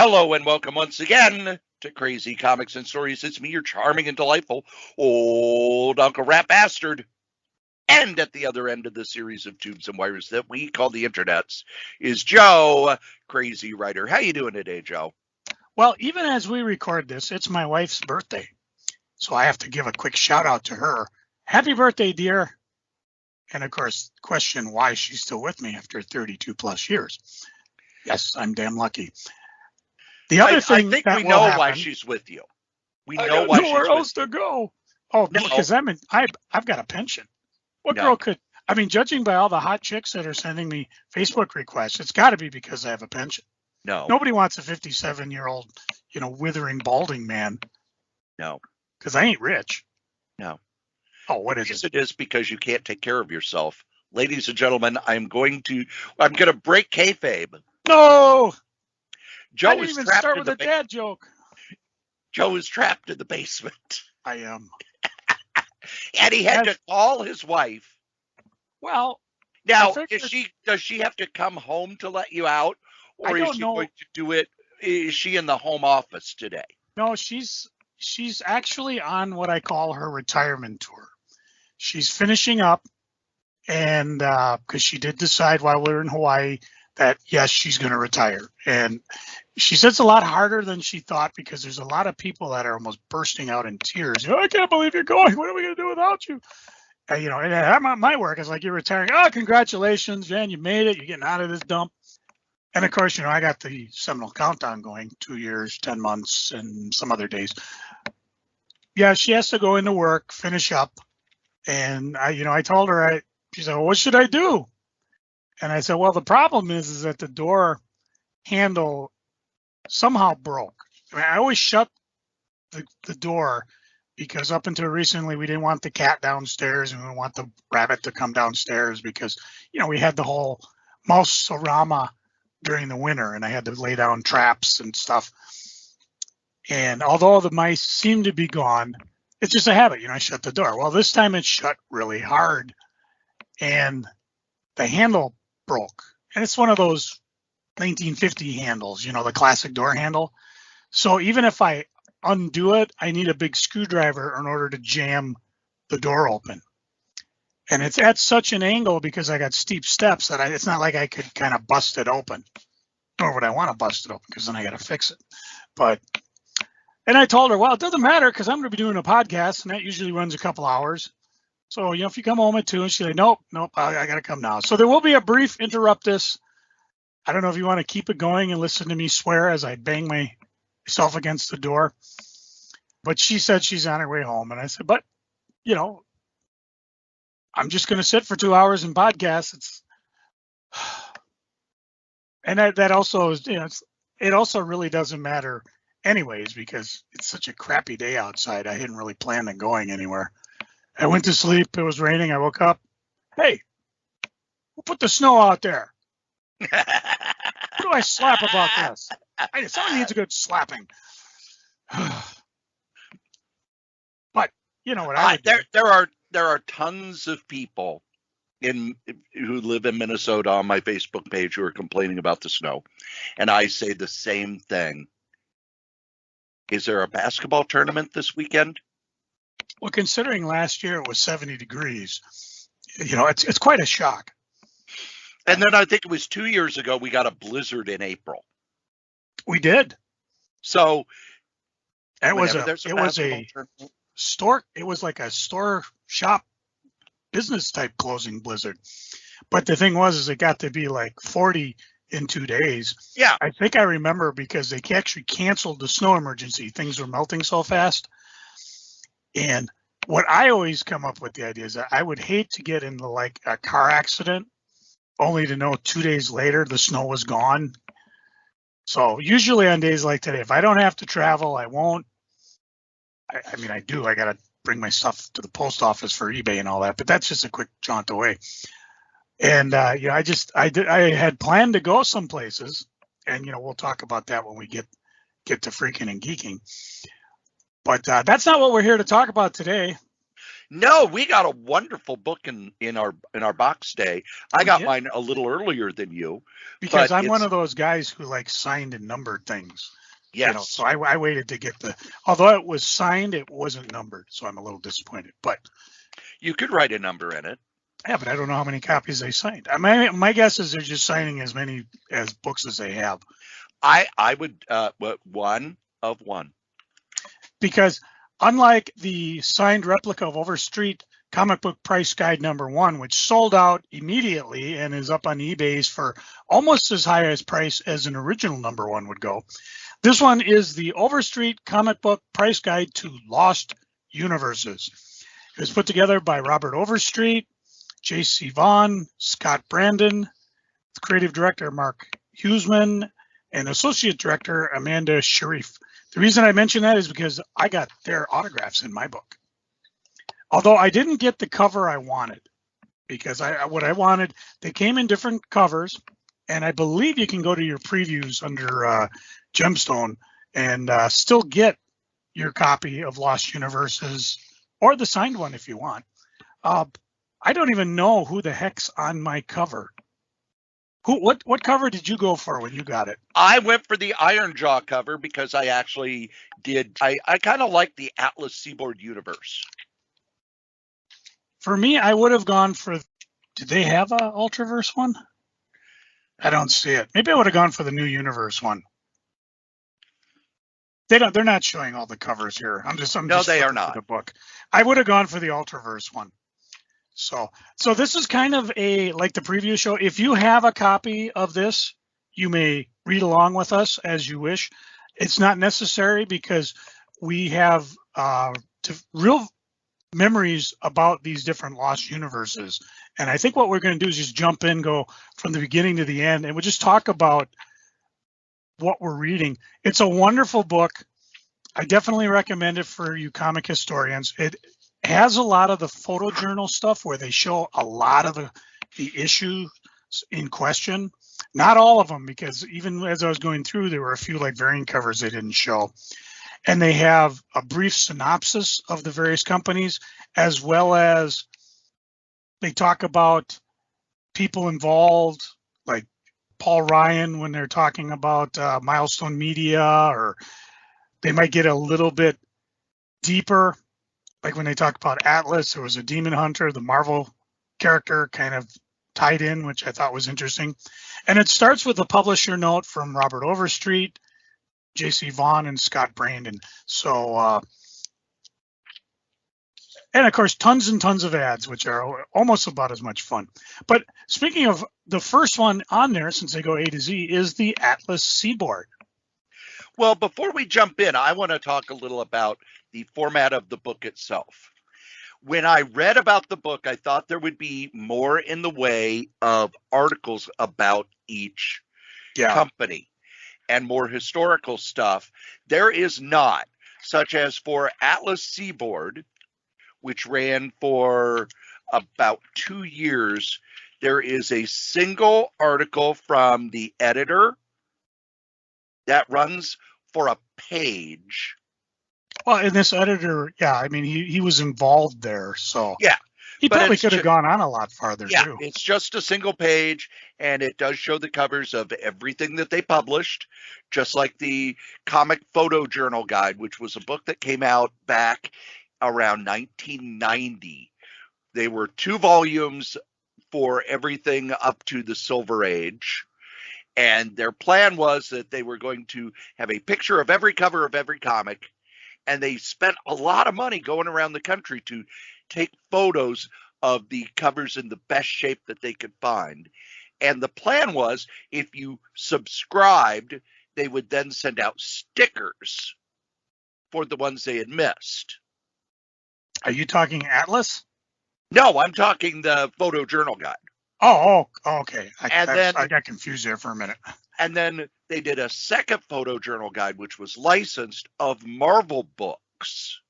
Hello and welcome once again to Crazy Comics and Stories. It's me, your charming and delightful old Uncle Rat Bastard. And at the other end of the series of tubes and wires that we call the internets is Joe, Crazy Writer. How you doing today, Joe? Well, even as we record this, it's my wife's birthday. So I have to give a quick shout out to her. Happy birthday, dear. And of course, question why she's still with me after 32 plus years. Yes, I'm damn lucky. The other thing I think that we will know happen, why she's with you. We I know got why nowhere she's else with to go. Oh, No. because I've got a pension. What No. girl could? I mean, judging by all the hot chicks that are sending me Facebook requests, it's got to be because I have a pension. No. Nobody wants a 57-year-old, withering balding man. No. Because I ain't rich. No. Oh, what is it? It is because you can't take care of yourself. Ladies and gentlemen, I'm going to break kayfabe. No! Joe I didn't is even trapped start in with the a dad joke. Joe is trapped in the basement. I am. And he had to call his wife. Well, now, does she have to come home to let you out? Or is she going to do it? Is she in the home office today? No, she's actually on what I call her retirement tour. She's finishing up, and because she did decide while we were in Hawaii that, yes, she's going to retire. And she said it's a lot harder than she thought because there's a lot of people that are almost bursting out in tears. I can't believe you're going. What are we going to do without you? And, and at my work, it's like, you're retiring. Oh, congratulations, Jan, you made it. You're getting out of this dump. And, of course, I got the Seminole Countdown going, 2 years, 10 months, and some other days. Yeah, she has to go into work, finish up. And, I told her, she said, well, what should I do? And I said, well, the problem is that the door handle somehow broke. I mean, I always shut the door because up until recently, we didn't want the cat downstairs and we didn't want the rabbit to come downstairs because, we had the whole mouse-orama during the winter and I had to lay down traps and stuff. And although the mice seem to be gone, it's just a habit, I shut the door. Well, this time it's shut really hard and the handle broke. And it's one of those 1950 handles, the classic door handle. So even if I undo it, I need a big screwdriver in order to jam the door open. And it's at such an angle because I got steep steps that it's not like I could kind of bust it open. Nor would I want to bust it open because then I got to fix it. And I told her, well, it doesn't matter because I'm going to be doing a podcast and that usually runs a couple hours. So, if you come home at 2, and she's like, nope, I got to come now. So there will be a brief interruptus. I don't know if you want to keep it going and listen to me swear as I bang myself against the door. But she said she's on her way home. And I said, but, I'm just going to sit for 2 hours and podcast. And that also is, it also really doesn't matter anyways, because it's such a crappy day outside. I hadn't really planned on going anywhere. I went to sleep. It was raining. I woke up. Hey, who put the snow out there? Who do I slap about this? Someone needs a good slapping. But you know what I would do. There are tons of people who live in Minnesota on my Facebook page who are complaining about the snow, and I say the same thing. Is there a basketball tournament this weekend? Well, considering last year it was 70 degrees, it's quite a shock. And then I think it was 2 years ago we got a blizzard in April. We did. So it was a store. It was like a store shop business type closing blizzard. But the thing was, it got to be like 40 in 2 days. Yeah. I think I remember because they actually canceled the snow emergency. Things were melting so fast. And what I always come up with the idea is that I would hate to get into like a car accident only to know 2 days later the snow was gone. So usually on days like today, if I don't have to travel, I won't. I mean, I do. I got to bring my stuff to the post office for eBay and all that, but that's just a quick jaunt away. And, I had planned to go some places and, we'll talk about that when we get to freaking and geeking. But that's not what we're here to talk about today. No, we got a wonderful book in our box day. I We got did? mine a little earlier than you, Because but I'm one it's of those guys who like signed and numbered things. So yes. I waited to get although it was signed, it wasn't numbered. So I'm a little disappointed. But You could write a number in it. yeah, but I don't know how many copies they signed. My guess is they're just signing as many as books as they have. I would one of one. Because unlike the signed replica of Overstreet Comic Book Price Guide #1, which sold out immediately and is up on eBay's for almost as high as price as an original #1 would go, this one is the Overstreet Comic Book Price Guide to Lost Universes. It was put together by Robert Overstreet, J.C. Vaughn, Scott Brandon, creative director Mark Huseman, and associate director Amanda Sharif. The reason I mention that is because I got their autographs in my book. Although I didn't get the cover I wanted, because what I wanted, they came in different covers, and I believe you can go to your previews under Gemstone and still get your copy of Lost Universes or the signed one if you want. I don't even know who the heck's on my cover. What cover did you go for when you got it? I went for the Iron Jaw cover because I actually did. I kind of like the Atlas Seaboard universe. For me, I would have gone for. Did they have a Ultraverse one? I don't see it. Maybe I would have gone for the New Universe one. They're not showing all the covers here. I'm just they are not. The book. I would have gone for the Ultraverse one. So this is kind of like the preview show. If you have a copy of this, you may read along with us as you wish. It's not necessary because we have real memories about these different lost universes. And I think what we're going to do is just jump in, go from the beginning to the end, and we'll just talk about what we're reading. It's a wonderful book. I definitely recommend it for you comic historians. It has a lot of the photojournal stuff where they show a lot of the issues in question. Not all of them, because even as I was going through, there were a few like variant covers they didn't show. And they have a brief synopsis of the various companies, as well as they talk about people involved, like Paul Ryan when they're talking about Milestone Media, or they might get a little bit deeper. Like when they talk about Atlas, there was a Demon Hunter, the Marvel character kind of tied in, which I thought was interesting. And it starts with a publisher note from Robert Overstreet, J.C. Vaughn, and Scott Brandon. So, and of course, tons and tons of ads, which are almost about as much fun. But speaking of the first one on there, since they go A to Z, is the Atlas Seaboard. Well, before we jump in, I want to talk a little about the format of the book itself. When I read about the book, I thought there would be more in the way of articles about each company and more historical stuff. There is not, such as for Atlas Seaboard, which ran for about 2 years. There is a single article from the editor that runs for a page. Well, and this editor, I mean, he was involved there, so yeah, he probably could have gone on a lot farther too. Yeah, it's just a single page, and it does show the covers of everything that they published, just like the Comic Photo Journal Guide, which was a book that came out back around 1990. They were 2 volumes for everything up to the Silver Age. And their plan was that they were going to have a picture of every cover of every comic. And they spent a lot of money going around the country to take photos of the covers in the best shape that they could find. And the plan was, if you subscribed, they would then send out stickers for the ones they had missed. Are you talking Atlas? No, I'm talking the Photo Journal Guide. Oh, okay. I got confused there for a minute. And then they did a second Photo Journal Guide, which was licensed, of Marvel books.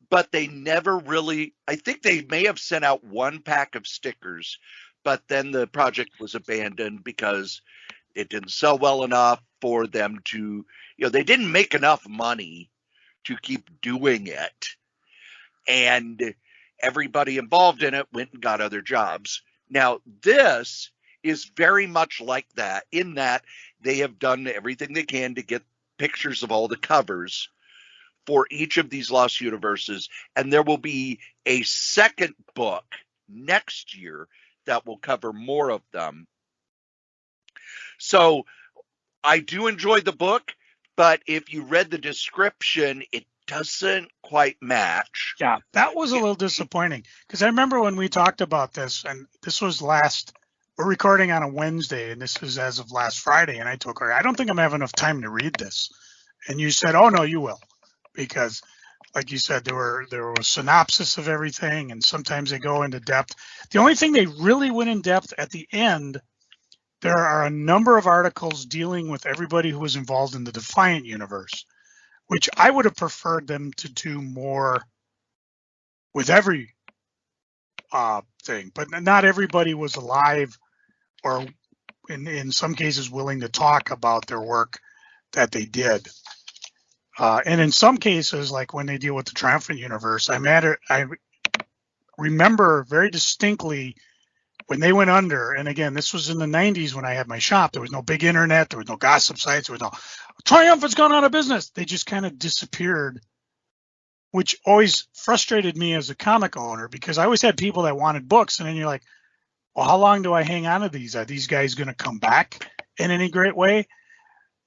But they never really, I think they may have sent out 1 pack of stickers, but then the project was abandoned because it didn't sell well enough for them to, they didn't make enough money to keep doing it. and everybody involved in it went and got other jobs. Now, this is very much like that, in that they have done everything they can to get pictures of all the covers for each of these Lost Universes, and there will be a second book next year that will cover more of them. So I do enjoy the book, but if you read the description, it doesn't quite match. Yeah, that was a little disappointing, because I remember when we talked about this, and this was we're recording on a Wednesday, and this is as of last Friday, and I told Cory, I don't think I'm having enough time to read this. And you said, oh, no, you will, because like you said, there was a synopsis of everything, and sometimes they go into depth. The only thing they really went in depth at the end, there are a number of articles dealing with everybody who was involved in the Defiant universe, which I would have preferred them to do more with every thing, but not everybody was alive or in some cases willing to talk about their work that they did. And in some cases, like when they deal with the Triumphant universe, I remember very distinctly when they went under, and again, this was in the 90s when I had my shop. There was no big internet, there was no gossip sites, there was no Triumphant's gone out of business. They just kind of disappeared, which always frustrated me as a comic owner, because I always had people that wanted books, and then you're like, well, how long do I hang on to these? Are these guys going to come back in any great way?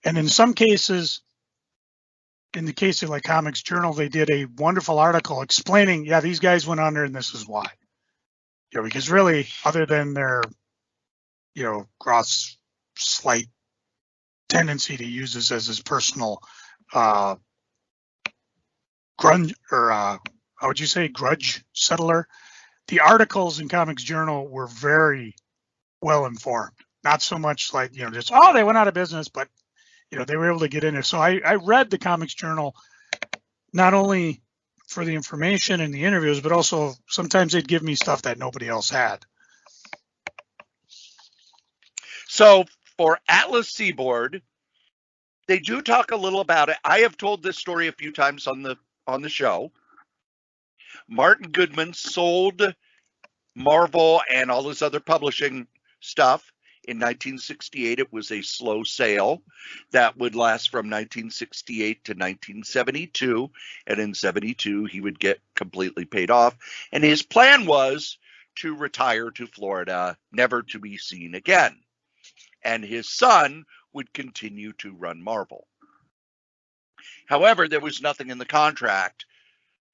And in some cases, in the case of like Comics Journal, they did a wonderful article explaining, yeah, these guys went under and this is why. You know, because really, other than their, gross, slight tendency to use this as his personal grudge, or how would you say, grudge settler, the articles in Comics Journal were very well informed. Not so much like, just, oh, they went out of business, but, they were able to get in there. So I read the Comics Journal not only for the information and the interviews, but also sometimes they'd give me stuff that nobody else had. So for Atlas Seaboard, they do talk a little about it. I have told this story a few times on the show. Martin Goodman sold Marvel and all his other publishing stuff in 1968. It was a slow sale that would last from 1968 to 1972. And in 72, he would get completely paid off. And his plan was to retire to Florida, never to be seen again. And his son would continue to run Marvel. However, there was nothing in the contract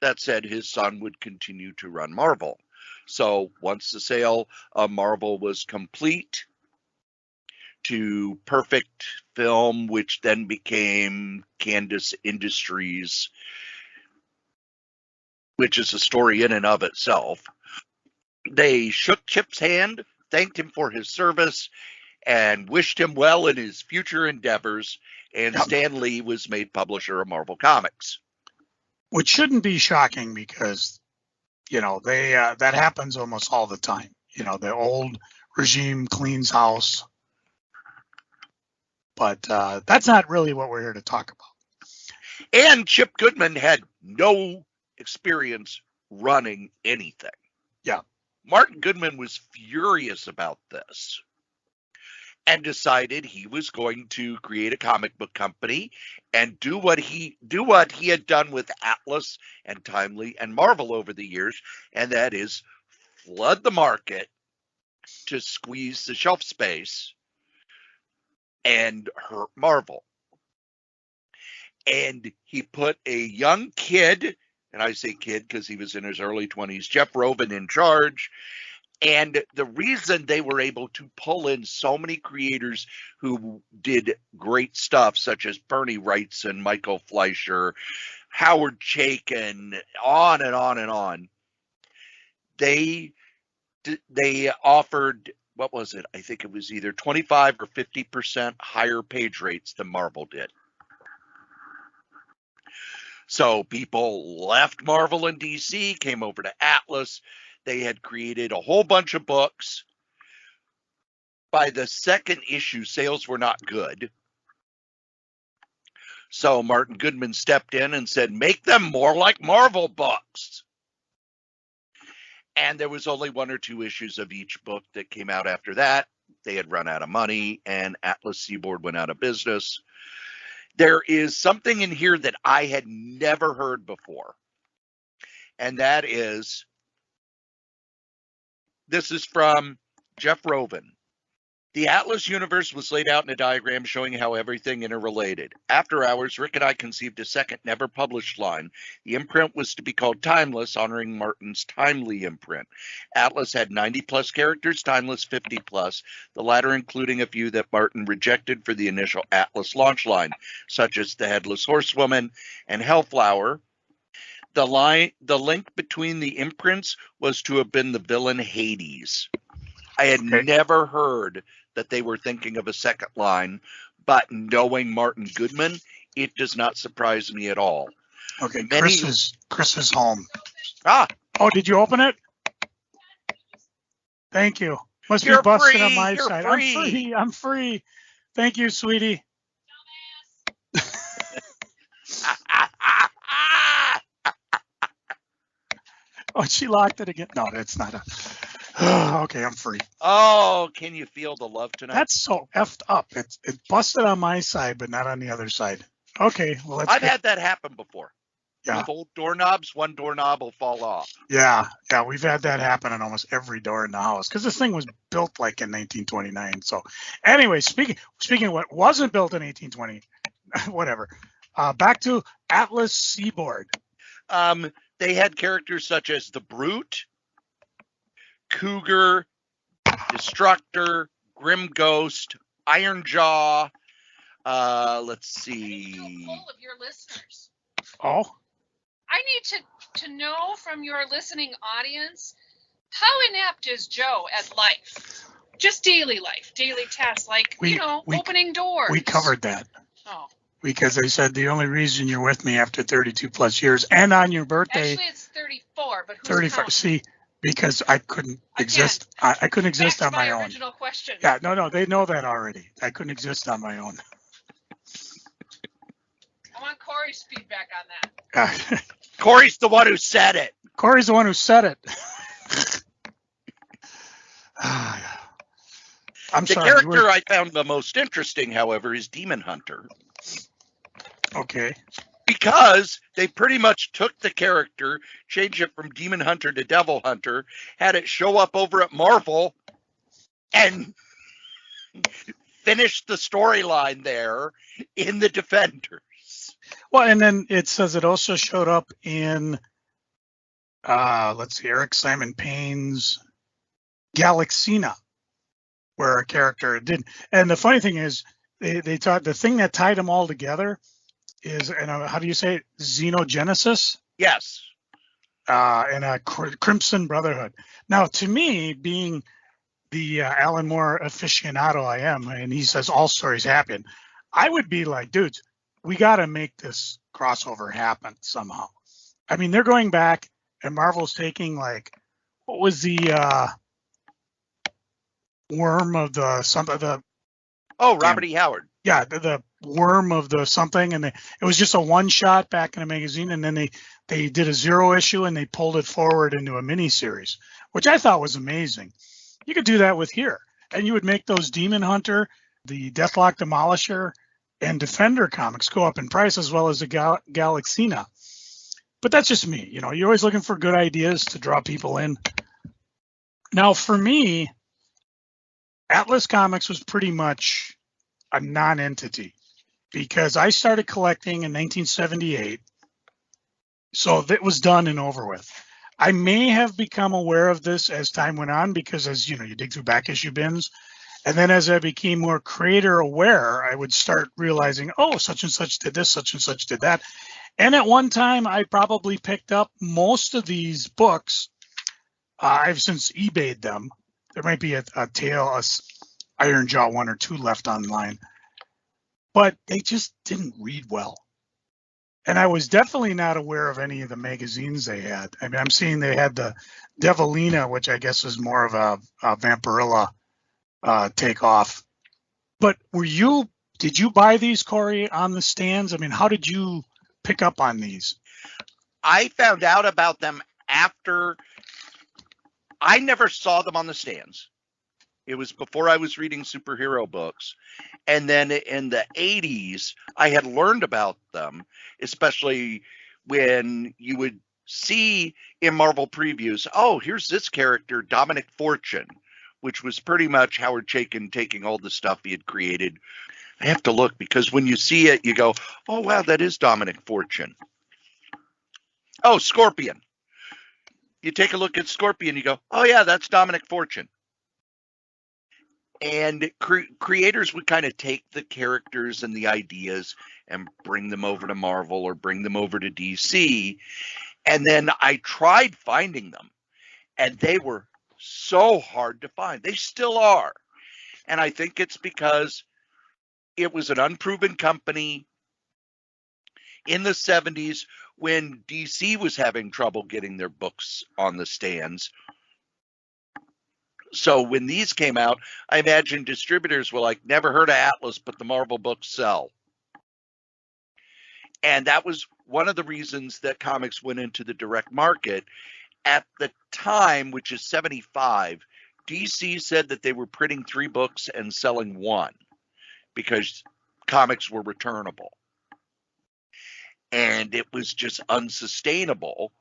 that said his son would continue to run Marvel. So once the sale of Marvel was complete to Perfect Film, which then became Candace Industries, which is a story in and of itself, they shook Chip's hand, thanked him for his service, and wished him well in his future endeavors, and Stan Lee was made publisher of Marvel Comics. Which shouldn't be shocking, because, they that happens almost all the time. The old regime cleans house. But that's not really what we're here to talk about. And Chip Goodman had no experience running anything. Yeah. Martin Goodman was furious about this and decided he was going to create a comic book company and do what he had done with Atlas and Timely and Marvel over the years, and that is flood the market to squeeze the shelf space and hurt Marvel. And he put a young kid, and I say kid because he was in his early 20s, Jeff Robin, in charge. And the reason they were able to pull in so many creators who did great stuff, such as Bernie Wrightson, Michael Fleischer, Howard Chaykin, on and on and on, they offered, what was it? I think it was either 25 or 50% higher page rates than Marvel did. So people left Marvel and DC, came over to Atlas. They had created a whole bunch of books. By the second issue, sales were not good. So Martin Goodman stepped in and said, make them more like Marvel books. And there was only 1 or 2 issues of each book that came out after that. They had run out of money, and Atlas Seaboard went out of business. There is something in here that I had never heard before, and that is, this is from Jeff Rovin. The Atlas universe was laid out in a diagram showing how everything interrelated. After hours, Rick and I conceived a second never-published line. The imprint was to be called Timeless, honoring Martin's timely imprint. Atlas had 90-plus characters, Timeless 50-plus, the latter including a few that Martin rejected for the initial Atlas launch line, such as the Headless Horsewoman and Hellflower. The link between the imprints was to have been the villain Hades. I had never heard that they were thinking of a second line, but knowing Martin Goodman, it does not surprise me at all. Okay, Chris is home. Ah. Oh, did you open it? Thank you. Must be busted on my side. Free. I'm free. Thank you, sweetie. Oh, she locked it again. No, that's not a. Okay, I'm free. Oh, can you feel the love tonight? That's so effed up. It busted on my side, but not on the other side. Okay, well, I've had that happen before. Yeah. With old doorknobs, one doorknob will fall off. Yeah, we've had that happen on almost every door in the house because this thing was built like in 1929. So, anyway, speaking of what wasn't built in 1820, whatever. Back to Atlas Seaboard. They had characters such as the Brute, Cougar, Destructor, Grim Ghost, Iron Jaw. Let's see. I need a poll of your listeners. Oh. I need to know from your listening audience, how inept is Joe at life? Just daily life, daily tasks, like, opening doors. We covered that. Oh. Because I said the only reason you're with me after 32 plus years and on your birthday. Actually, it's 34, but who's 35. counting? See, because I couldn't exist. I couldn't exist on my own. Original question. Yeah, no, they know that already. I couldn't exist on my own. I want Cory's feedback on that. Cory's the one who said it. Cory's the one who said it. I'm the sorry. Character I found the most interesting, however, is Demon Hunter. Okay. Because they pretty much took the character, changed it from Demon Hunter to Devil Hunter, had it show up over at Marvel, and finished the storyline there in the Defenders. Well, and then it says it also showed up in, let's see, Eric Simon Payne's Galaxina, where a character did. And the funny thing is, they taught the thing that tied them all together is, and how do you say it? Xenogenesis? Yes. And a Crimson Brotherhood. Now, to me, being the Alan Moore aficionado I am, and he says all stories happen, I would be like, dudes, we got to make this crossover happen somehow. I mean, they're going back, and Marvel's taking, like, what was the worm of the Robert E. Howard. Yeah, the worm of the something, and it was just a one shot back in a magazine, and then they did a 0 issue and they pulled it forward into a mini series, which I thought was amazing. You could do that with here, and you would make those Demon Hunter, the Deathlock Demolisher, and Defender comics go up in price, as well as the Galaxina. But that's just me. You're always looking for good ideas to draw people in. Now, for me, Atlas Comics was pretty much a non-entity because I started collecting in 1978. So that was done and over with. I may have become aware of this as time went on because, as you dig through back issue bins. And then as I became more creator aware, I would start realizing, oh, such and such did this, such and such did that. And at one time, I probably picked up most of these books. I've since eBayed them. There might be a Iron Jaw 1 or 2 left online. But they just didn't read well. And I was definitely not aware of any of the magazines they had. I mean, I'm seeing they had the Devilina, which I guess is more of a Vampirilla takeoff. But did you buy these, Cory, on the stands? I mean, how did you pick up on these? I found out about them after I never saw them on the stands. It was before I was reading superhero books. And then in the 80s, I had learned about them, especially when you would see in Marvel previews, oh, here's this character, Dominic Fortune, which was pretty much Howard Chaykin taking all the stuff he had created. I have to look because when you see it, you go, oh, wow, that is Dominic Fortune. Oh, Scorpion. You take a look at Scorpion, you go, oh, yeah, that's Dominic Fortune. And creators would kind of take the characters and the ideas and bring them over to Marvel or bring them over to DC. And then I tried finding them, and they were so hard to find. They still are. And I think it's because it was an unproven company in the 70s when DC was having trouble getting their books on the stands. So when these came out, I imagine distributors were like, never heard of Atlas, but the Marvel books sell. And that was one of the reasons that comics went into the direct market. At the time, which is 75, DC said that they were printing 3 books and selling 1 because comics were returnable. And it was just unsustainable.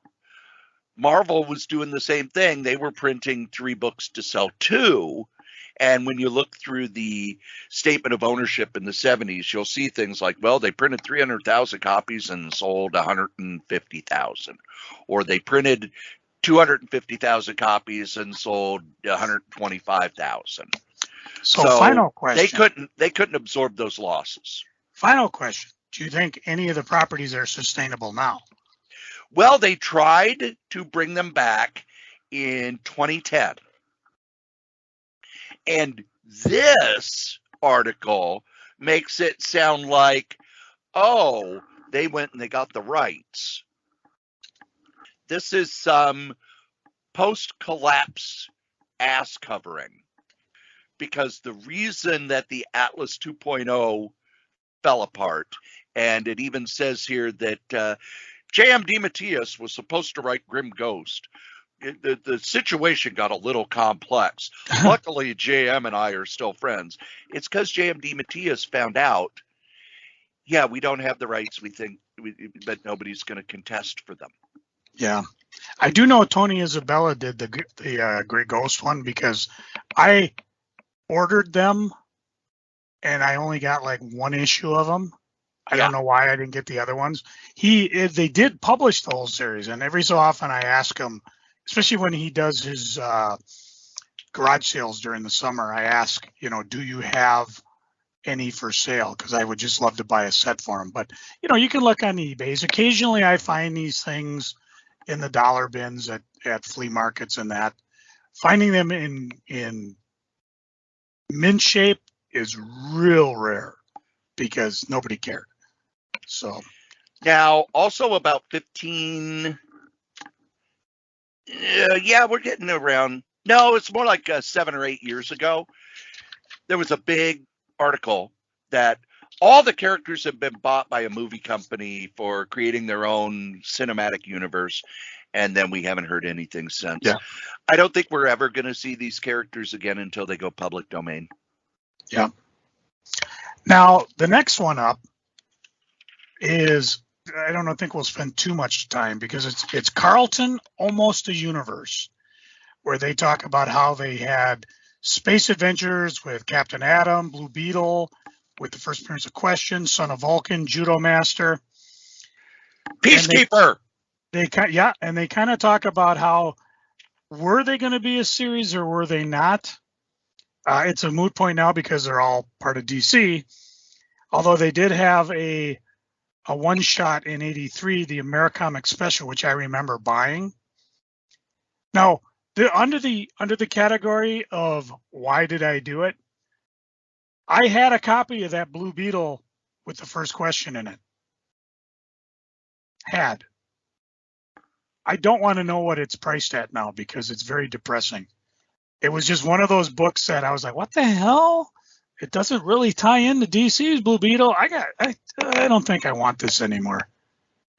Marvel was doing the same thing. They were printing 3 books to sell 2. And when you look through the statement of ownership in the 70s, you'll see things like, well, they printed 300,000 copies and sold 150,000. Or they printed 250,000 copies and sold 125,000. So final question. They couldn't absorb those losses. Final question. Do you think any of the properties are sustainable now? Well, they tried to bring them back in 2010. And this article makes it sound like, oh, they went and they got the rights. This is some post-collapse ass covering. Because the reason that the Atlas 2.0 fell apart, and it even says here that J.M. DeMatteis was supposed to write Grim Ghost. The situation got a little complex. Luckily, J.M. and I are still friends. It's because J.M. DeMatteis found out, yeah, we don't have the rights. We think that nobody's going to contest for them. Yeah. I do know Tony Isabella did the Great Ghost one because I ordered them and I only got like 1 issue of them. I don't know why I didn't get the other ones. They did publish the whole series, and every so often I ask him, especially when he does his garage sales during the summer, I ask, do you have any for sale? Because I would just love to buy a set for him. But, you can look on eBays. Occasionally I find these things in the dollar bins at flea markets and that. Finding them in mint shape is real rare because nobody cared. So now also about 15, we're getting around. No, it's more like 7 or 8 years ago. There was a big article that all the characters have been bought by a movie company for creating their own cinematic universe. And then we haven't heard anything since. Yeah. I don't think we're ever going to see these characters again until they go public domain. Yeah. Now, the next one up is, I don't think we'll spend too much time because it's Carlton, Almost a Universe, where they talk about how they had space adventures with Captain Atom, Blue Beetle, with the first appearance of Question, Son of Vulcan, Judo Master. Peacekeeper! They kind of talk about how, were they going to be a series or were they not? It's a moot point now because they're all part of DC. Although they did have a one-shot in '83, the Americomic Special, which I remember buying. Now, under the category of why did I do it, I had a copy of that Blue Beetle with the first Question in it. I don't want to know what it's priced at now because it's very depressing. It was just one of those books that I was like, what the hell? It doesn't really tie into DC's Blue Beetle. I don't think I want this anymore.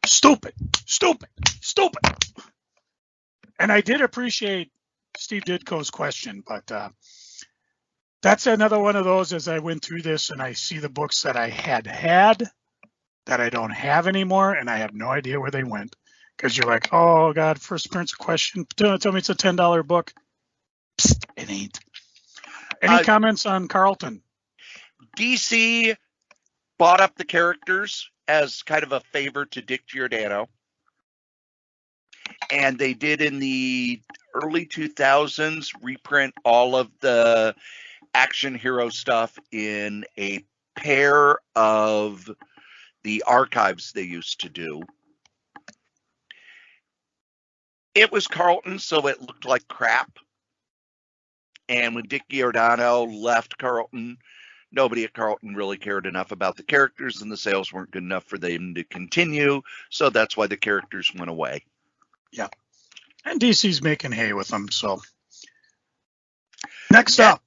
Stupid. And I did appreciate Steve Ditko's question, but that's another one of those as I went through this and I see the books that I had that I don't have anymore, and I have no idea where they went. Because you're like, oh, God, first appearance question. Tell me it's a $10 book. Psst, it ain't. Any comments on Carlton? DC bought up the characters as kind of a favor to Dick Giordano. And they did in the early 2000s reprint all of the action hero stuff in a pair of the archives they used to do. It was Carlton, so it looked like crap. And when Dick Giordano left Carlton, nobody at Carlton really cared enough about the characters, and the sales weren't good enough for them to continue. So that's why the characters went away. Yeah. And DC's making hay with them. So next up.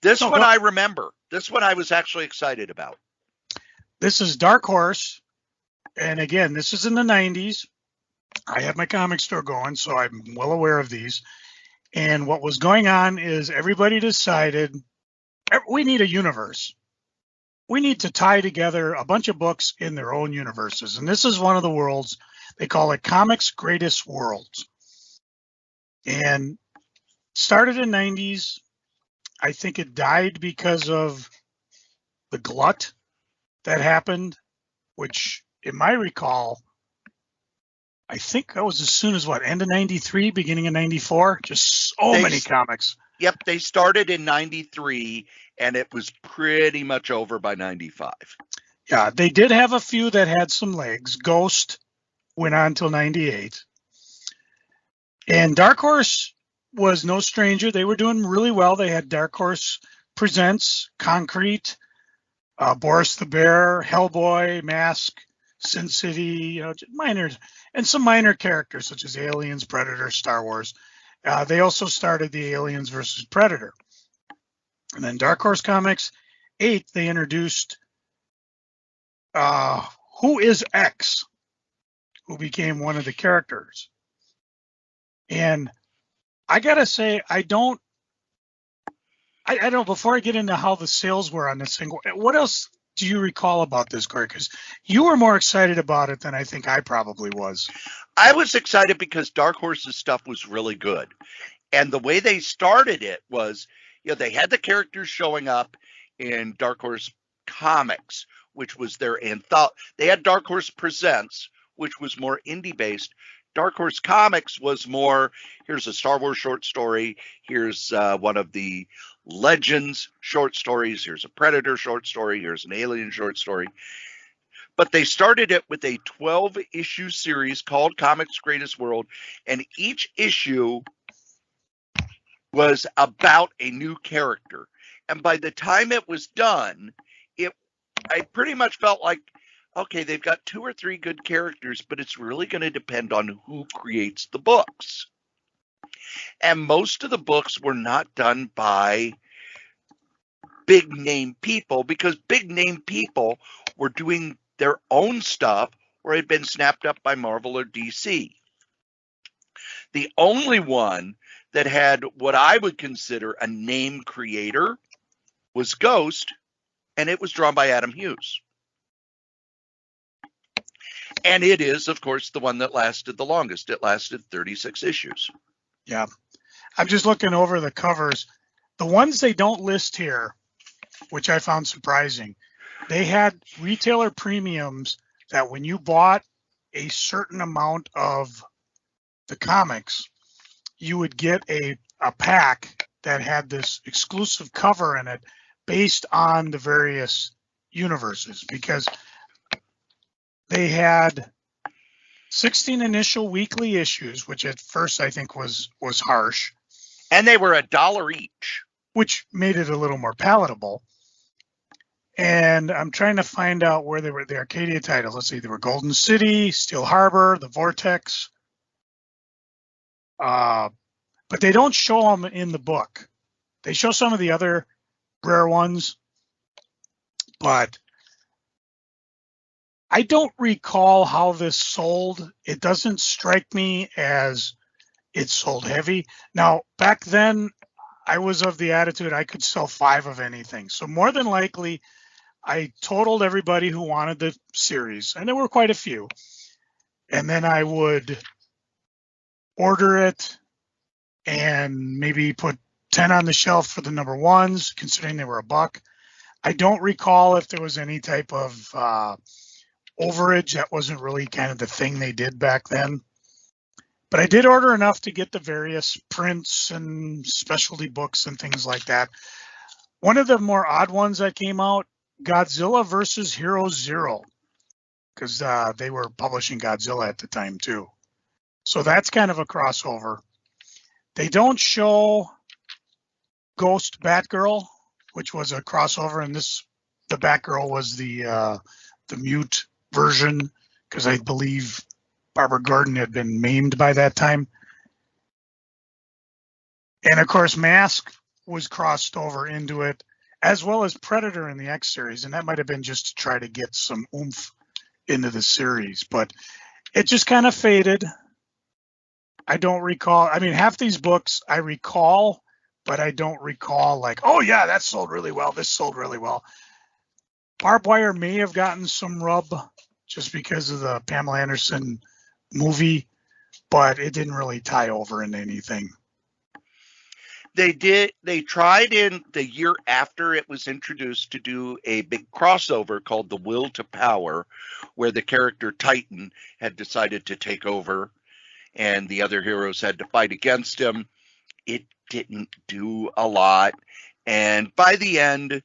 This one I remember. This one I was actually excited about. This is Dark Horse. And again, this is in the 90s. I have my comic store going, so I'm well aware of these. And what was going on is everybody decided we need a universe. We need to tie together a bunch of books in their own universes. And this is one of the worlds. They call it Comics Greatest Worlds. And started in the 90s. I think it died because of the glut that happened, which in my recall, I think that was as soon as end of 93, beginning of 94, just so many comics. Yep, they started in 93 and it was pretty much over by 95. Yeah, they did have a few that had some legs. Ghost went on till 98. And Dark Horse was no stranger. They were doing really well. They had Dark Horse Presents, Concrete, Boris the Bear, Hellboy, Mask, Sin City, minor, and some minor characters such as Aliens, Predator, Star Wars. They also started the Aliens versus Predator. And then Dark Horse Comics 8, they introduced Who is X, who became one of the characters. And I got to say, I don't, before I get into how the sales were on this thing, what else do you recall about this, Cory? Because you were more excited about it than I think I probably was. I was excited because Dark Horse's stuff was really good. And the way they started it was, they had the characters showing up in Dark Horse Comics, which was their anthology. They had Dark Horse Presents, which was more indie-based. Dark Horse Comics was more, here's a Star Wars short story, here's one of the Legends short stories, here's a Predator short story, here's an Alien short story. But they started it with a 12-issue series called Comics Greatest World, and each issue was about a new character. And by the time it was done, I pretty much felt like, okay, they've got 2 or 3 good characters, but it's really going to depend on who creates the books. And most of the books were not done by big name people, because big name people were doing their own stuff or had been snapped up by Marvel or DC. The only one that had what I would consider a name creator was Ghost, and it was drawn by Adam Hughes. And it is, of course, the one that lasted the longest. It lasted 36 issues. Yeah. I'm just looking over the covers. The ones they don't list here, which I found surprising, they had retailer premiums that when you bought a certain amount of the comics, you would get a pack that had this exclusive cover in it based on the various universes, because they had 16 initial weekly issues, which at first I think was harsh. And they were $1 each, which made it a little more palatable. And I'm trying to find out where they were, the Arcadia titles. Let's see, they were Golden City, Steel Harbor, The Vortex. But they don't show them in the book. They show some of the other rare ones, but I don't recall how this sold. It doesn't strike me as it sold heavy. Now, back then, I was of the attitude I could sell 5 of anything. So more than likely, I totaled everybody who wanted the series, and there were quite a few. And then I would order it and maybe put 10 on the shelf for the number ones, considering they were $1. I don't recall if there was any type of overage. That wasn't really kind of the thing they did back then. But I did order enough to get the various prints and specialty books and things like that. One of the more odd ones that came out, Godzilla versus Hero Zero, because they were publishing Godzilla at the time too. So that's kind of a crossover. They don't show Ghost Batgirl, which was a crossover, and the Batgirl was the mute version, because I believe Barbara Gordon had been maimed by that time. And of course, Mask was crossed over into it, as well as Predator in the X series, and that might have been just to try to get some oomph into the series, but it just kind of faded. I don't recall. I mean, half these books I recall, but I don't recall like, oh yeah, that sold really well. This sold really well. Barbed Wire may have gotten some rub just because of the Pamela Anderson movie, but it didn't really tie over into anything. They tried in the year after it was introduced to do a big crossover called The Will to Power, where the character Titan had decided to take over and the other heroes had to fight against him. It didn't do a lot. And by the end,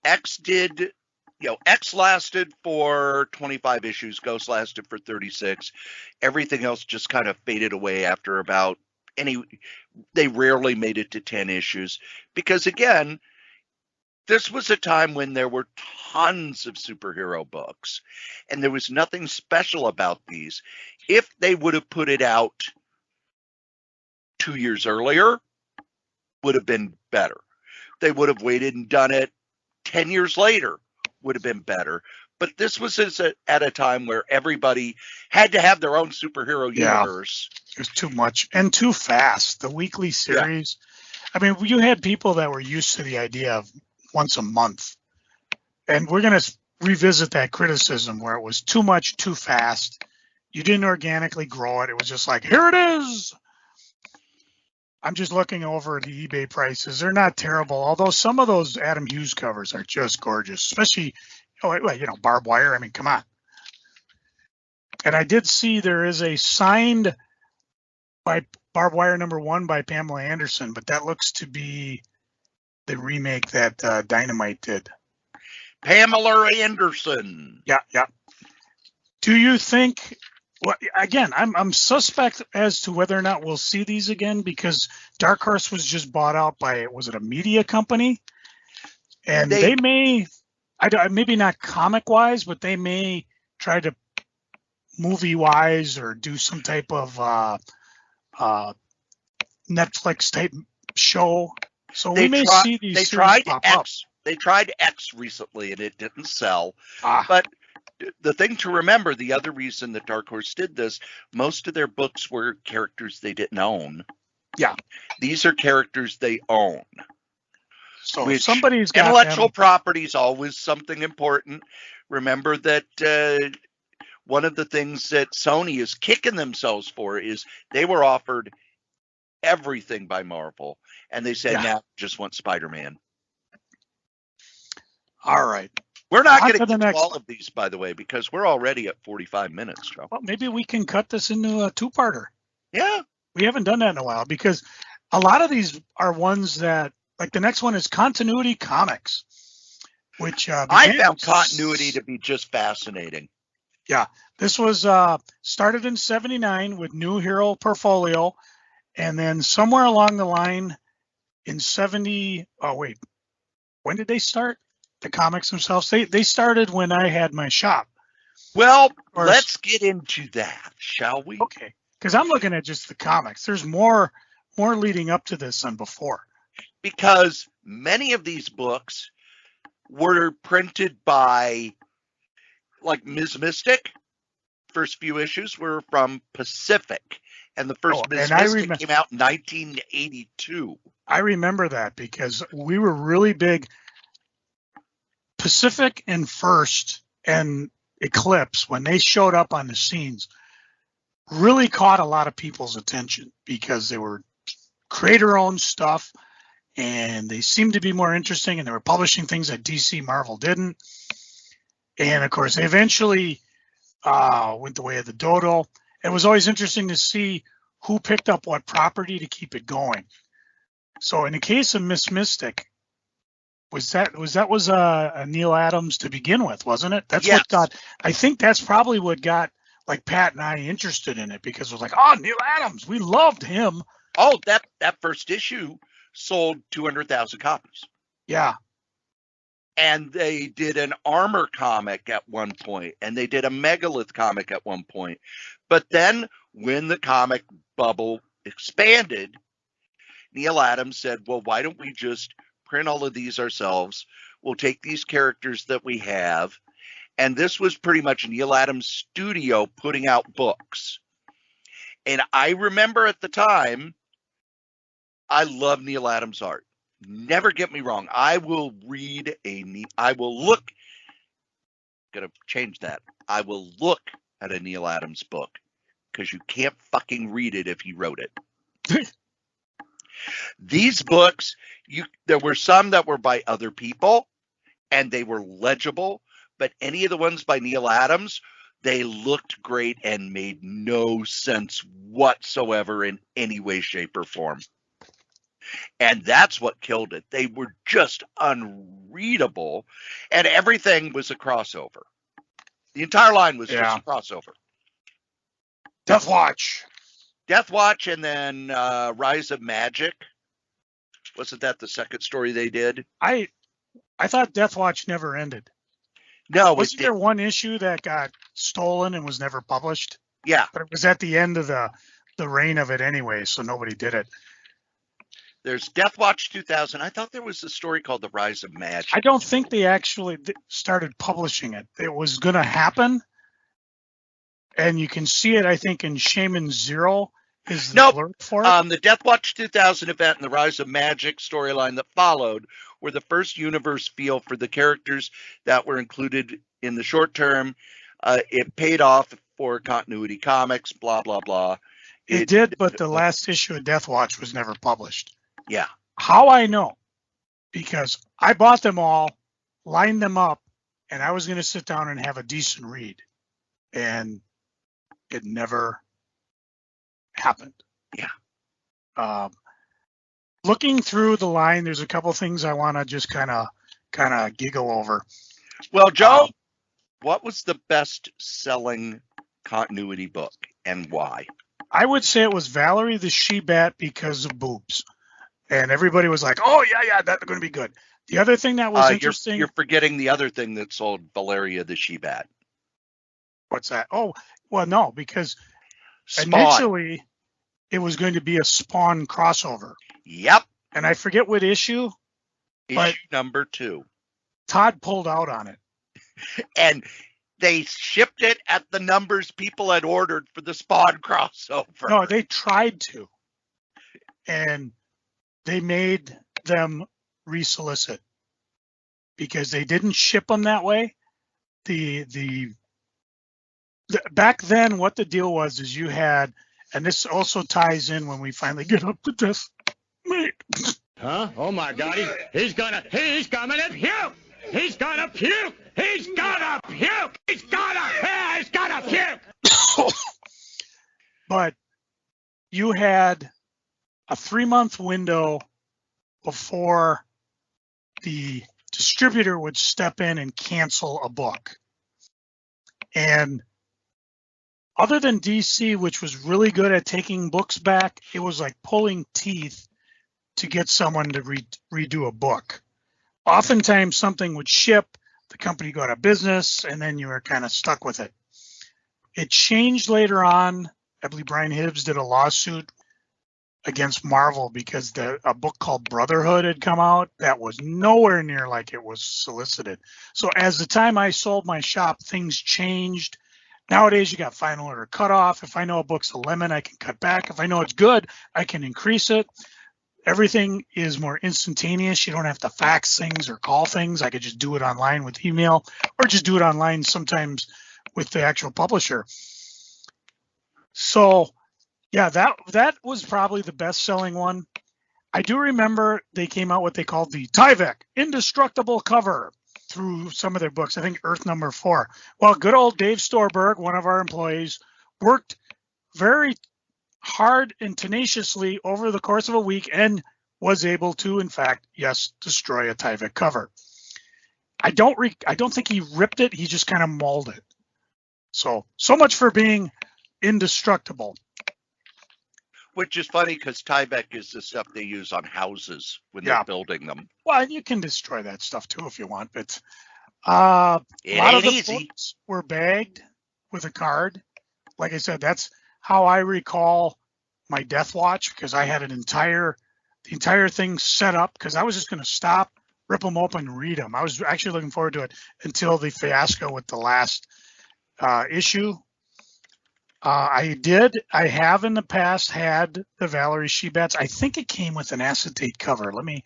X lasted for 25 issues, Ghost lasted for 36. Everything else just kind of faded away after about they rarely made it to 10 issues, because again, this was a time when there were tons of superhero books and there was nothing special about these. If they would have put it out 2 years earlier, would have been better. They would have waited and done it 10 years later, would have been better. But this was at a time where everybody had to have their own superhero universe. It was too much and too fast. The weekly series. Yeah. I mean, you had people that were used to the idea of once a month. And we're going to revisit that criticism where it was too much, too fast. You didn't organically grow it. It was just like, here it is. I'm just looking over the eBay prices. They're not terrible, although some of those Adam Hughes covers are just gorgeous, especially, Barbed Wire. I mean, come on. And I did see there is a signed by Barbed Wire #1 by Pamela Anderson, but that looks to be the remake that Dynamite did. Pamela Anderson. Yeah. Do you think? Well, again, I'm suspect as to whether or not we'll see these again, because Dark Horse was just bought out by, was it a media company? And they may, maybe not comic-wise, but they may try to movie-wise or do some type of Netflix-type show. So we may see these series pop up. They tried X recently, and it didn't sell. But the thing to remember, the other reason that Dark Horse did this, most of their books were characters they didn't own. Yeah. These are characters they own. So somebody's got intellectual property is always something important. Remember that one of the things that Sony is kicking themselves for is they were offered everything by Marvel, and they said, "Now just want Spider-Man." All right. We're not going to get to all of these, by the way, because we're already at 45 minutes, Joe. Well, maybe we can cut this into a two-parter. Yeah. We haven't done that in a while, because a lot of these are ones that, like the next one is Continuity Comics, which I found continuity to be just fascinating. Yeah. This was started in 79 with New Hero Portfolio, and then somewhere along the line in 70, when did they start? The comics themselves. They started when I had my shop. Well, let's get into that, shall we? Okay, because I'm looking at just the comics. There's more leading up to this than before. Because many of these books were printed by, like Ms. Mystic. First few issues were from Pacific, And the first Miss Mystic came out in 1982. I remember that because we were really big. Pacific and First and Eclipse, when they showed up on the scenes, really caught a lot of people's attention because they were creator-owned stuff and they seemed to be more interesting, and they were publishing things that DC Marvel didn't. And of course, they eventually went the way of the dodo. It was always interesting to see who picked up what property to keep it going. So in the case of Miss Mystic, was a Neil Adams to begin with, wasn't it? That's yes. What got. I think that's probably what got like Pat and I interested in it, because it was like, oh, Neil Adams, we loved him. Oh, that first issue sold 200,000 copies. Yeah. And they did an Armor comic at one point, and they did a Megalith comic at one point. But then when the comic bubble expanded, Neil Adams said, well, why don't we just print all of these ourselves? We'll take these characters that we have. And this was pretty much Neil Adams' studio putting out books. And I remember at the time, I love Neil Adams' art. Never get me wrong. I will look, gonna change that. I will look at a Neil Adams book, because you can't fucking read it if he wrote it. These books, there were some that were by other people and they were legible, but any of the ones by Neil Adams, they looked great and made no sense whatsoever in any way, shape, or form. And that's what killed it. They were just unreadable, and everything was a crossover. The entire line was just a crossover. Death Watch, and then Rise of Magic. Wasn't that the second story they did? I thought Death Watch never ended. No. Wasn't there one issue that got stolen and was never published? Yeah. But it was at the end of the reign of it anyway, so nobody did it. There's Death Watch 2000. I thought there was a story called The Rise of Magic. I don't think they actually started publishing it. It was going to happen. And you can see it, I think, in Shaman Zero is the alert for it. The Death Watch 2000 event and the Rise of Magic storyline that followed were the first universe feel for the characters that were included in the short term. It paid off for Continuity Comics, blah, blah, blah. It did, but the last issue of Death Watch was never published. Yeah. How I know? Because I bought them all, lined them up, and I was going to sit down and have a decent read. And it never happened. Yeah. Looking through the line, there's a couple things I want to just kind of giggle over. Well, Joe, what was the best selling continuity book and why? I would say it was Valerie the She-Bat because of boobs. And everybody was like, oh, yeah, that's going to be good. The other thing that was interesting. You're forgetting the other thing that sold Valeria the She-Bat. What's that? Oh, well, no, because Spawn. Initially it was going to be a Spawn crossover. Yep. And I forget what issue. Issue number 2. Todd pulled out on it. And they shipped it at the numbers people had ordered for the Spawn crossover. No, they tried to. And they made them resolicit because they didn't ship them that way. The back then, what the deal was is you had, and this also ties in when we finally get up to Death Mate. Huh? Oh my God! He's gonna puke! He's gonna puke! He's gonna puke! He's gonna puke! But you had a 3-month window before the distributor would step in and cancel a book. And other than DC, which was really good at taking books back, it was like pulling teeth to get someone to redo a book. Oftentimes something would ship, the company go out of business, and then you were kind of stuck with it. It changed later on. I believe Brian Hibbs did a lawsuit against Marvel because a book called Brotherhood had come out that was nowhere near like it was solicited. So as the time I sold my shop, things changed. Nowadays, you got final order cutoff. If I know a book's a lemon, I can cut back. If I know it's good, I can increase it. Everything is more instantaneous. You don't have to fax things or call things. I could just do it online with email, or just do it online sometimes with the actual publisher. So, yeah, that was probably the best-selling one. I do remember they came out what they called the Tyvek Indestructible cover through some of their books. I think Earth number 4. Well, good old Dave Storberg, one of our employees, worked very hard and tenaciously over the course of a week and was able to, in fact, yes, destroy a Tyvek cover. I don't think he ripped it. He just kind of mauled it. So much for being indestructible. Which is funny because Tyvek is the stuff they use on houses when they're building them. Well, you can destroy that stuff too if you want, but a lot of the books were bagged with a card. Like I said, that's how I recall my Death Watch, because I had the entire thing set up because I was just going to stop, rip them open, and read them. I was actually looking forward to it until the fiasco with the last issue. I have in the past had the Valerie Shebats. I think it came with an acetate cover. Let me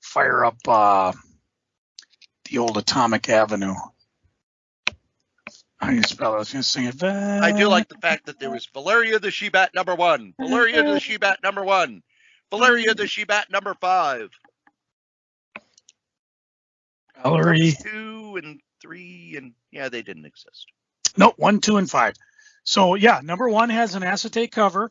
fire up the old Atomic Avenue. I was going to sing it. I do like the fact that there was Valeria the Shebat number 1, Valeria the Shebat number 1, Valeria the Shebat number 5. Valerie 2 and 3, and yeah, they didn't exist. No, 1, 2, and 5. So yeah, number 1 has an acetate cover.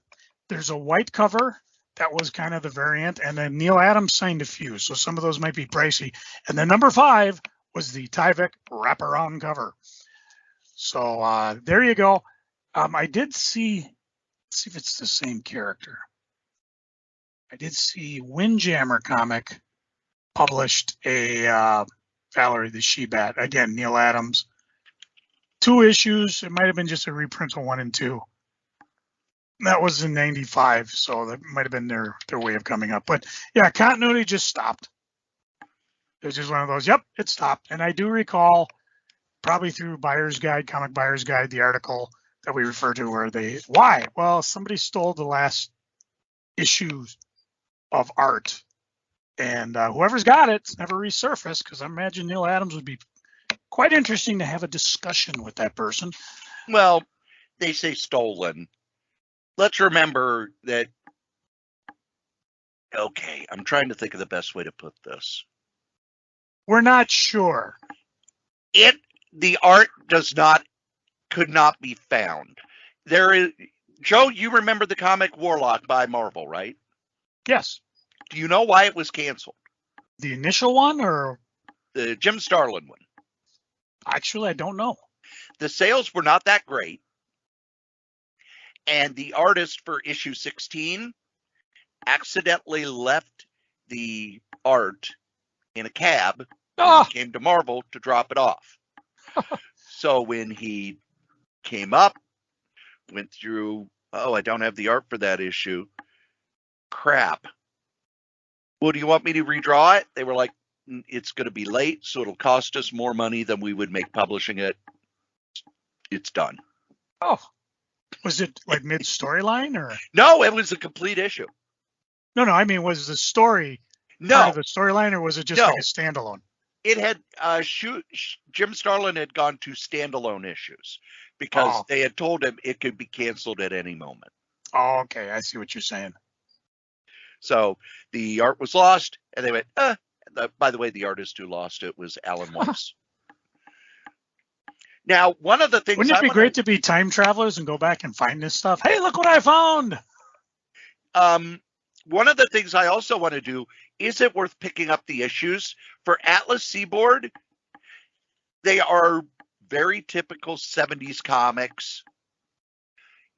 There's a white cover that was kind of the variant, and then Neil Adams signed a few, so some of those might be pricey. And then number 5 was the Tyvek wraparound cover. So there you go. I did see. Let's see if it's the same character. I did see Windjammer comic published a Valerie the Shebat. Again, Neil Adams. 2 issues. It might have been just a reprint of 1 and 2. That was in '95, so that might have been their way of coming up. But yeah, continuity just stopped. It was just one of those. Yep, it stopped. And I do recall, probably through Buyer's Guide, Comic Buyer's Guide, the article that we refer to where why? Well, somebody stole the last issues of art, and whoever's got it's never resurfaced, because I imagine Neil Adams would be quite interesting to have a discussion with that person. Well, they say stolen. Let's remember that. Okay, I'm trying to think of the best way to put this. We're not sure. The art could not be found. There is, Joe, you remember the comic Warlock by Marvel, right? Yes. Do you know why it was canceled? The initial one or the Jim Starlin one? Actually, I don't know. The sales were not that great. And the artist for issue 16 accidentally left the art in a cab when he came to Marvel to drop it off. So when he came up, went through, I don't have the art for that issue. Crap. Well, do you want me to redraw it? They were like, it's going to be late, so it'll cost us more money than we would make publishing it. It's done. Oh. Was it like mid-storyline or? No, it was a complete issue. No, I mean, was the story part of the storyline, or was it just like a standalone? It had Jim Starlin had gone to standalone issues because they had told him it could be canceled at any moment. Oh, okay. I see what you're saying. So the art was lost, and they went, by the way, the artist who lost it was Alan Weiss. Now, one of the things... Wouldn't it be great to be time travelers and go back and find this stuff? Hey, look what I found! One of the things I also want to do, is it worth picking up the issues? For Atlas Seaboard, they are very typical 70s comics.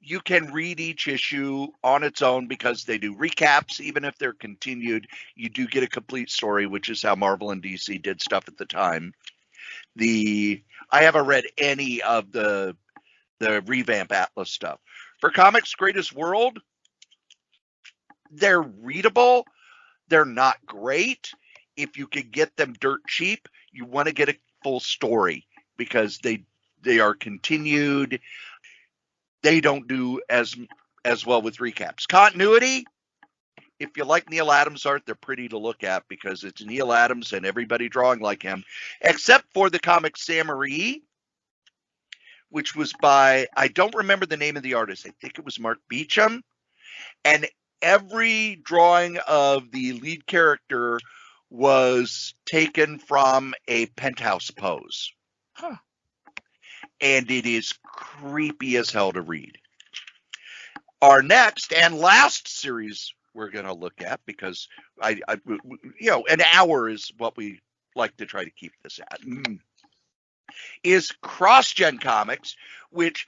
You can read each issue on its own because they do recaps. Even if they're continued, you do get a complete story, which is how Marvel and DC did stuff at the time. I haven't read any of the revamp Atlas stuff. For Comics Greatest World, they're readable. They're not great. If you could get them dirt cheap, you want to get a full story because they They are continued. They don't do as well with recaps. Continuity, if you like Neil Adams art, they're pretty to look at because it's Neil Adams and everybody drawing like him, except for the comic Samaree, which was by, I don't remember the name of the artist. I think it was Mark Beecham. And every drawing of the lead character was taken from a penthouse pose. Huh. And it is creepy as hell to read. Our next and last series we're going to look at, because I an hour is what we like to try to keep this at, is CrossGen Comics, which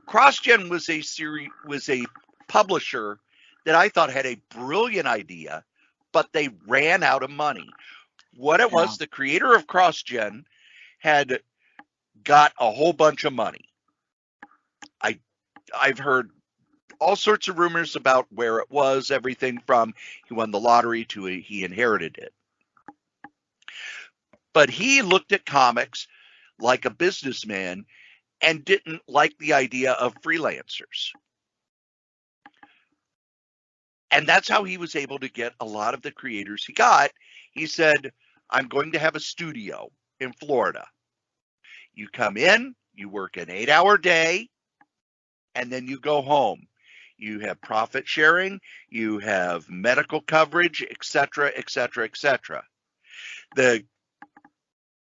CrossGen was a publisher that I thought had a brilliant idea, but they ran out of money. What it was, the creator of CrossGen had got a whole bunch of money. I've heard all sorts of rumors about where it was, everything from he won the lottery to he inherited it. But he looked at comics like a businessman and didn't like the idea of freelancers. And that's how he was able to get a lot of the creators he got. He said, I'm going to have a studio in Florida. You come in, you work an 8-hour day, and then you go home. You have profit sharing, you have medical coverage, etc., etc., etc.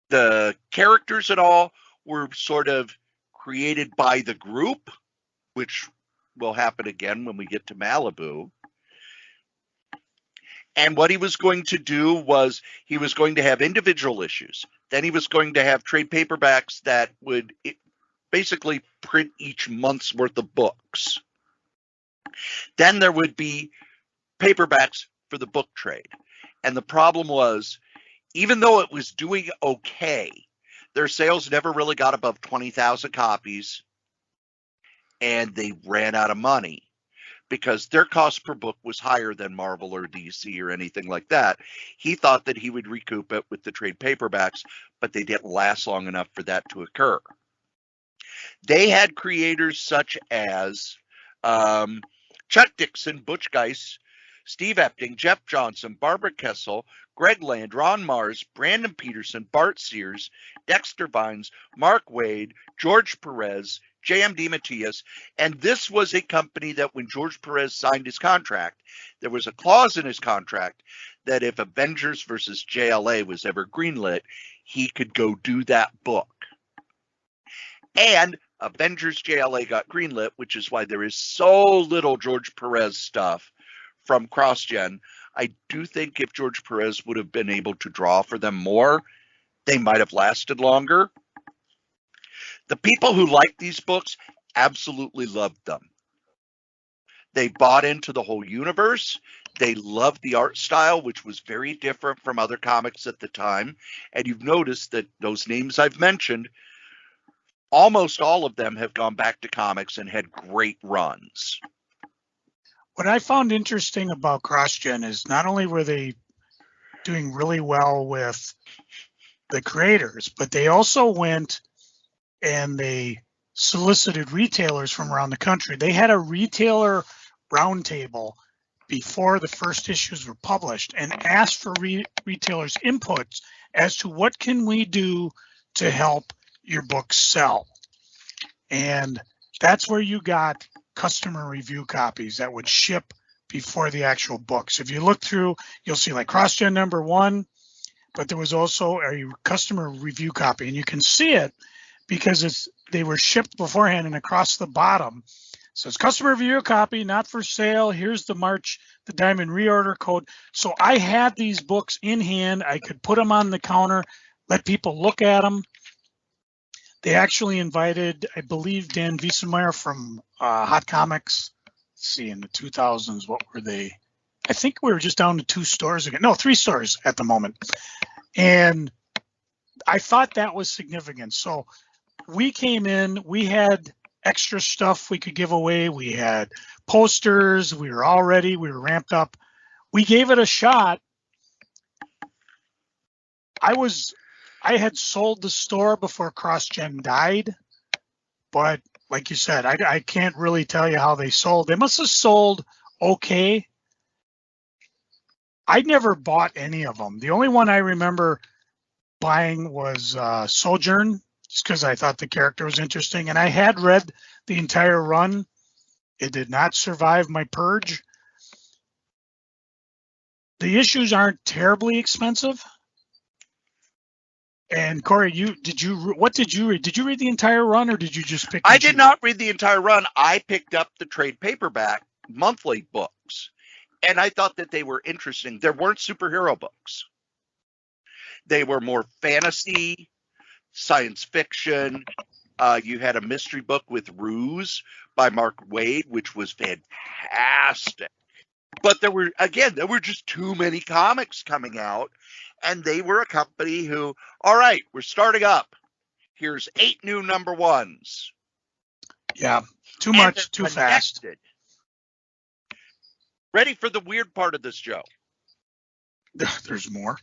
The characters and all were sort of created by the group, which will happen again when we get to Malibu. And what he was going to do was he was going to have individual issues. Then he was going to have trade paperbacks that would basically print each month's worth of books. Then there would be paperbacks for the book trade. And the problem was, even though it was doing okay, their sales never really got above 20,000 copies, and they ran out of money because their cost per book was higher than Marvel or DC or anything like that. He thought that he would recoup it with the trade paperbacks, but they didn't last long enough for that to occur. They had creators such as Chuck Dixon, Butch Geist, Steve Epting, Jeff Johnson, Barbara Kessel, Greg Land, Ron Mars, Brandon Peterson, Bart Sears, Dexter Vines, Mark Wade, George Perez, J.M. DeMatteis, and this was a company that when George Perez signed his contract, there was a clause in his contract that if Avengers versus JLA was ever greenlit, he could go do that book. And Avengers JLA got greenlit, which is why there is so little George Perez stuff from CrossGen. I do think if George Perez would have been able to draw for them more, they might have lasted longer. The people who liked these books absolutely loved them. They bought into the whole universe. They loved the art style, which was very different from other comics at the time. And you've noticed that those names I've mentioned, almost all of them have gone back to comics and had great runs. What I found interesting about CrossGen is not only were they doing really well with the creators, but they also went and they solicited retailers from around the country. They had a retailer roundtable before the first issues were published and asked for retailers' inputs as to what can we do to help your books sell. And that's where you got customer review copies that would ship before the actual books. If you look through, you'll see like CrossGen #1, but there was also a customer review copy, and you can see it because they were shipped beforehand, and across the bottom says customer review copy, not for sale. Here's the Diamond reorder code. So I had these books in hand. I could put them on the counter, let people look at them. They actually invited, I believe, Dan Wiesenmeyer from Hot Comics. Let's see, in the 2000s, what were they? I think we were just down to 2 stores again. No, 3 stores at the moment. And I thought that was significant. So we came in, we had extra stuff we could give away. We had posters. We were all ready. We were ramped up. We gave it a shot. I had sold the store before CrossGen died. But like you said, I can't really tell you how they sold. They must have sold okay. I never bought any of them. The only one I remember buying was Sojourn, just because I thought the character was interesting. And I had read the entire run. It did not survive my purge. The issues aren't terribly expensive. And Cory, what did you read? Did you read the entire run, or did you just pick? I did not read the entire run. I picked up the trade paperback monthly books, and I thought that they were interesting. There weren't superhero books. They were more fantasy, science fiction. You had a mystery book with Ruse by Mark Waid, which was fantastic. But there were just too many comics coming out, and they were a company who, all right, we're starting up. Here's 8 new number ones. Yeah, too much, too fast. Ready for the weird part of this, Joe? There's more.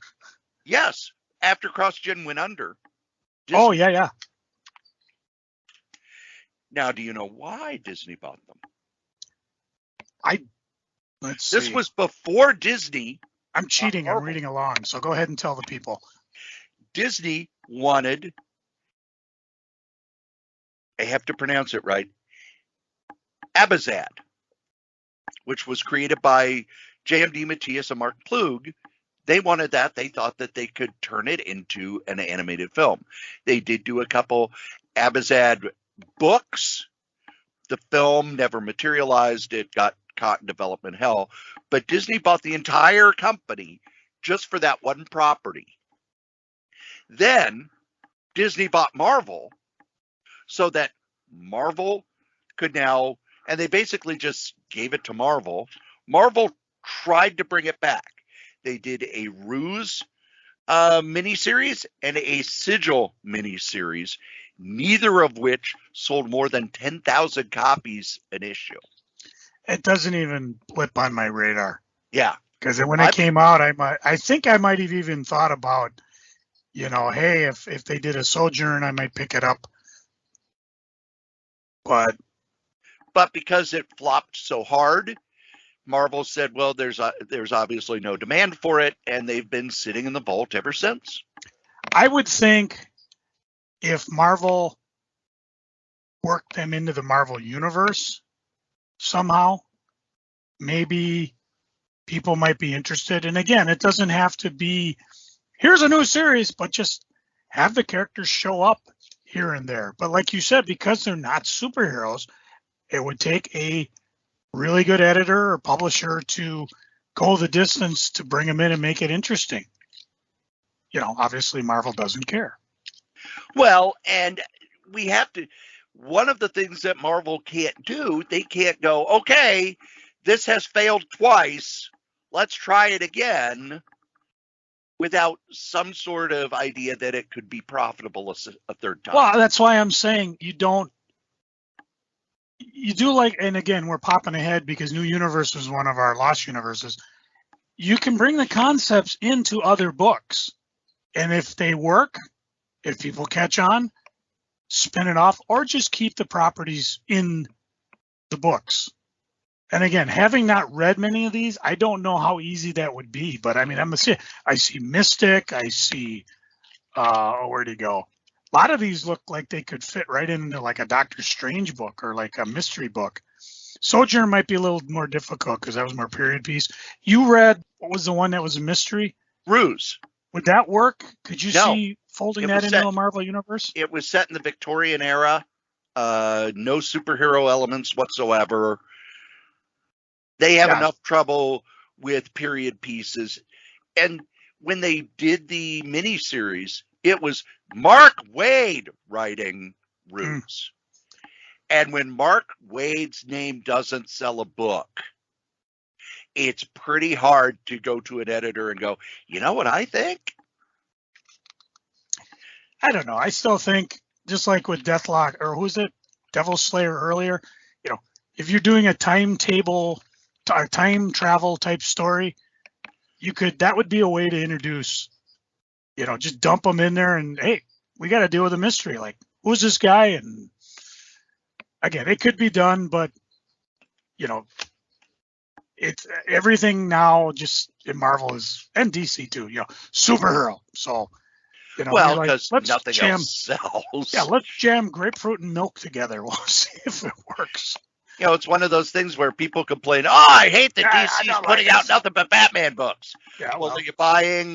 Yes, after CrossGen went under. Oh, yeah. Now, do you know why Disney bought them? Let's see. This was before Disney. I'm cheating. I'm reading along, so go ahead and tell the people. Disney wanted, I have to pronounce it right, Abazad, which was created by J.M.D. Matthias and Mark Plug. They wanted that. They thought that they could turn it into an animated film. They did do a couple Abazad books. The film never materialized. It got caught in development hell. But Disney bought the entire company just for that one property. Then Disney bought Marvel so that Marvel could now, and they basically just gave it to Marvel. Marvel tried to bring it back. They did a Ruse miniseries and a Sigil miniseries, neither of which sold more than 10,000 copies an issue. It doesn't even blip on my radar. Yeah. Because when it came out, I think I might have even thought about, hey, if they did a Sojourn, I might pick it up. But because it flopped so hard, Marvel said, well, there's obviously no demand for it, and they've been sitting in the vault ever since. I would think if Marvel worked them into the Marvel universe somehow, maybe people might be interested. And again, it doesn't have to be, here's a new series, but just have the characters show up here and there. But like you said, because they're not superheroes, it would take a really good editor or publisher to go the distance to bring them in and make it interesting. Obviously Marvel doesn't care. Well, and we have to, one of the things that Marvel can't do, they can't go, okay, this has failed twice, let's try it again, without some sort of idea that it could be profitable a third time. Well, that's why I'm saying you do like, and again, we're popping ahead because New Universe was one of our lost universes. You can bring the concepts into other books. And if they work, if people catch on, spin it off, or just keep the properties in the books. And again, having not read many of these, I don't know how easy that would be. But I mean, I see Mystic, I see, where'd he go? A lot of these look like they could fit right into like a Doctor Strange book or like a mystery book. Sojourn might be a little more difficult because that was more period piece. You read, what was the one that was a mystery? Ruse. Would that work? Could you see folding that into a Marvel universe? It was set in the Victorian era. No superhero elements whatsoever. They have enough trouble with period pieces. And when they did the miniseries, it was Mark Waid writing Ruse. And when Mark Waid's name doesn't sell a book, it's pretty hard to go to an editor and go, you know what I think? I don't know. I still think, just like with Deathlock, or who's it? Devil Slayer earlier, if you're doing a time travel type story, that would be a way to introduce, just dump them in there and, hey, we got to deal with a mystery. Like, who's this guy? And again, it could be done, but it's everything now just in Marvel is, and DC too, superhero. So, well, because nothing else sells. Yeah, let's jam grapefruit and milk together. We'll see if it works. It's one of those things where people complain, "Oh, I hate that DC's putting out nothing but Batman books." Yeah, well, are you buying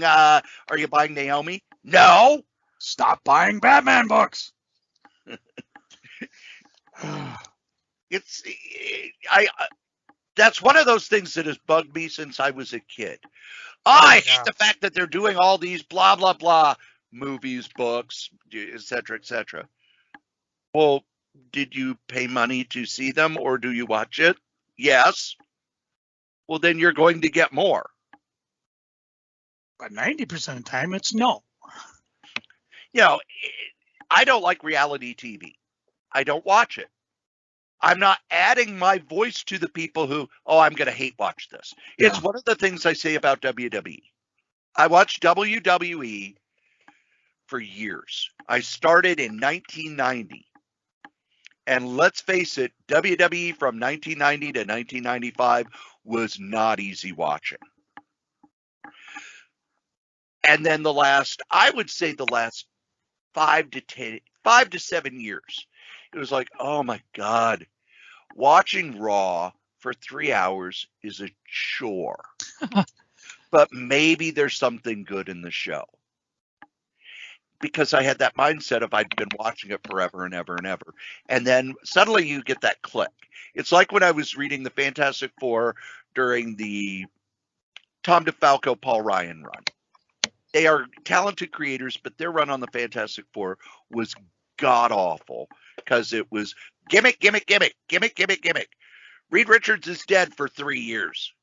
Naomi? No. Stop buying Batman books. That's one of those things that has bugged me since I was a kid. I hate the fact that they're doing all these blah blah blah movies, books, etc., etc. Well, did you pay money to see them, or do you watch it? Yes. Well, then you're going to get more. But 90% of the time, it's no. I don't like reality TV. I don't watch it. I'm not adding my voice to the people who, I'm going to hate watch this. Yeah. It's one of the things I say about WWE. I watched WWE for years. I started in 1990. And let's face it, WWE from 1990 to 1995 was not easy watching. And then the last 5 to 7 years, it was like, oh my God, watching Raw for 3 hours is a chore. But maybe there's something good in the show. Because I had that mindset of I'd been watching it forever and ever and ever. And then suddenly you get that click. It's like when I was reading the Fantastic Four during the Tom DeFalco, Paul Ryan run. They are talented creators, but their run on the Fantastic Four was god-awful because it was gimmick, gimmick, gimmick, gimmick, gimmick, gimmick. Reed Richards is dead for 3 years.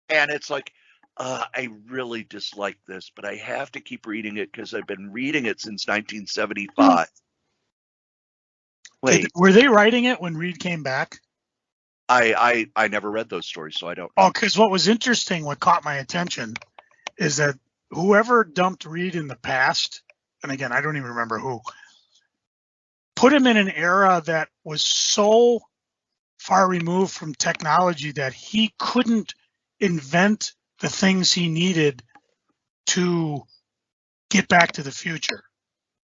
And it's like, I really dislike this, but I have to keep reading it because I've been reading it since 1975. Wait. Were they writing it when Reed came back? I never read those stories, so I don't know. Oh, because what was interesting, what caught my attention, is that whoever dumped Reed in the past, and again, I don't even remember who, put him in an era that was so far removed from technology that he couldn't invent the things he needed to get back to the future.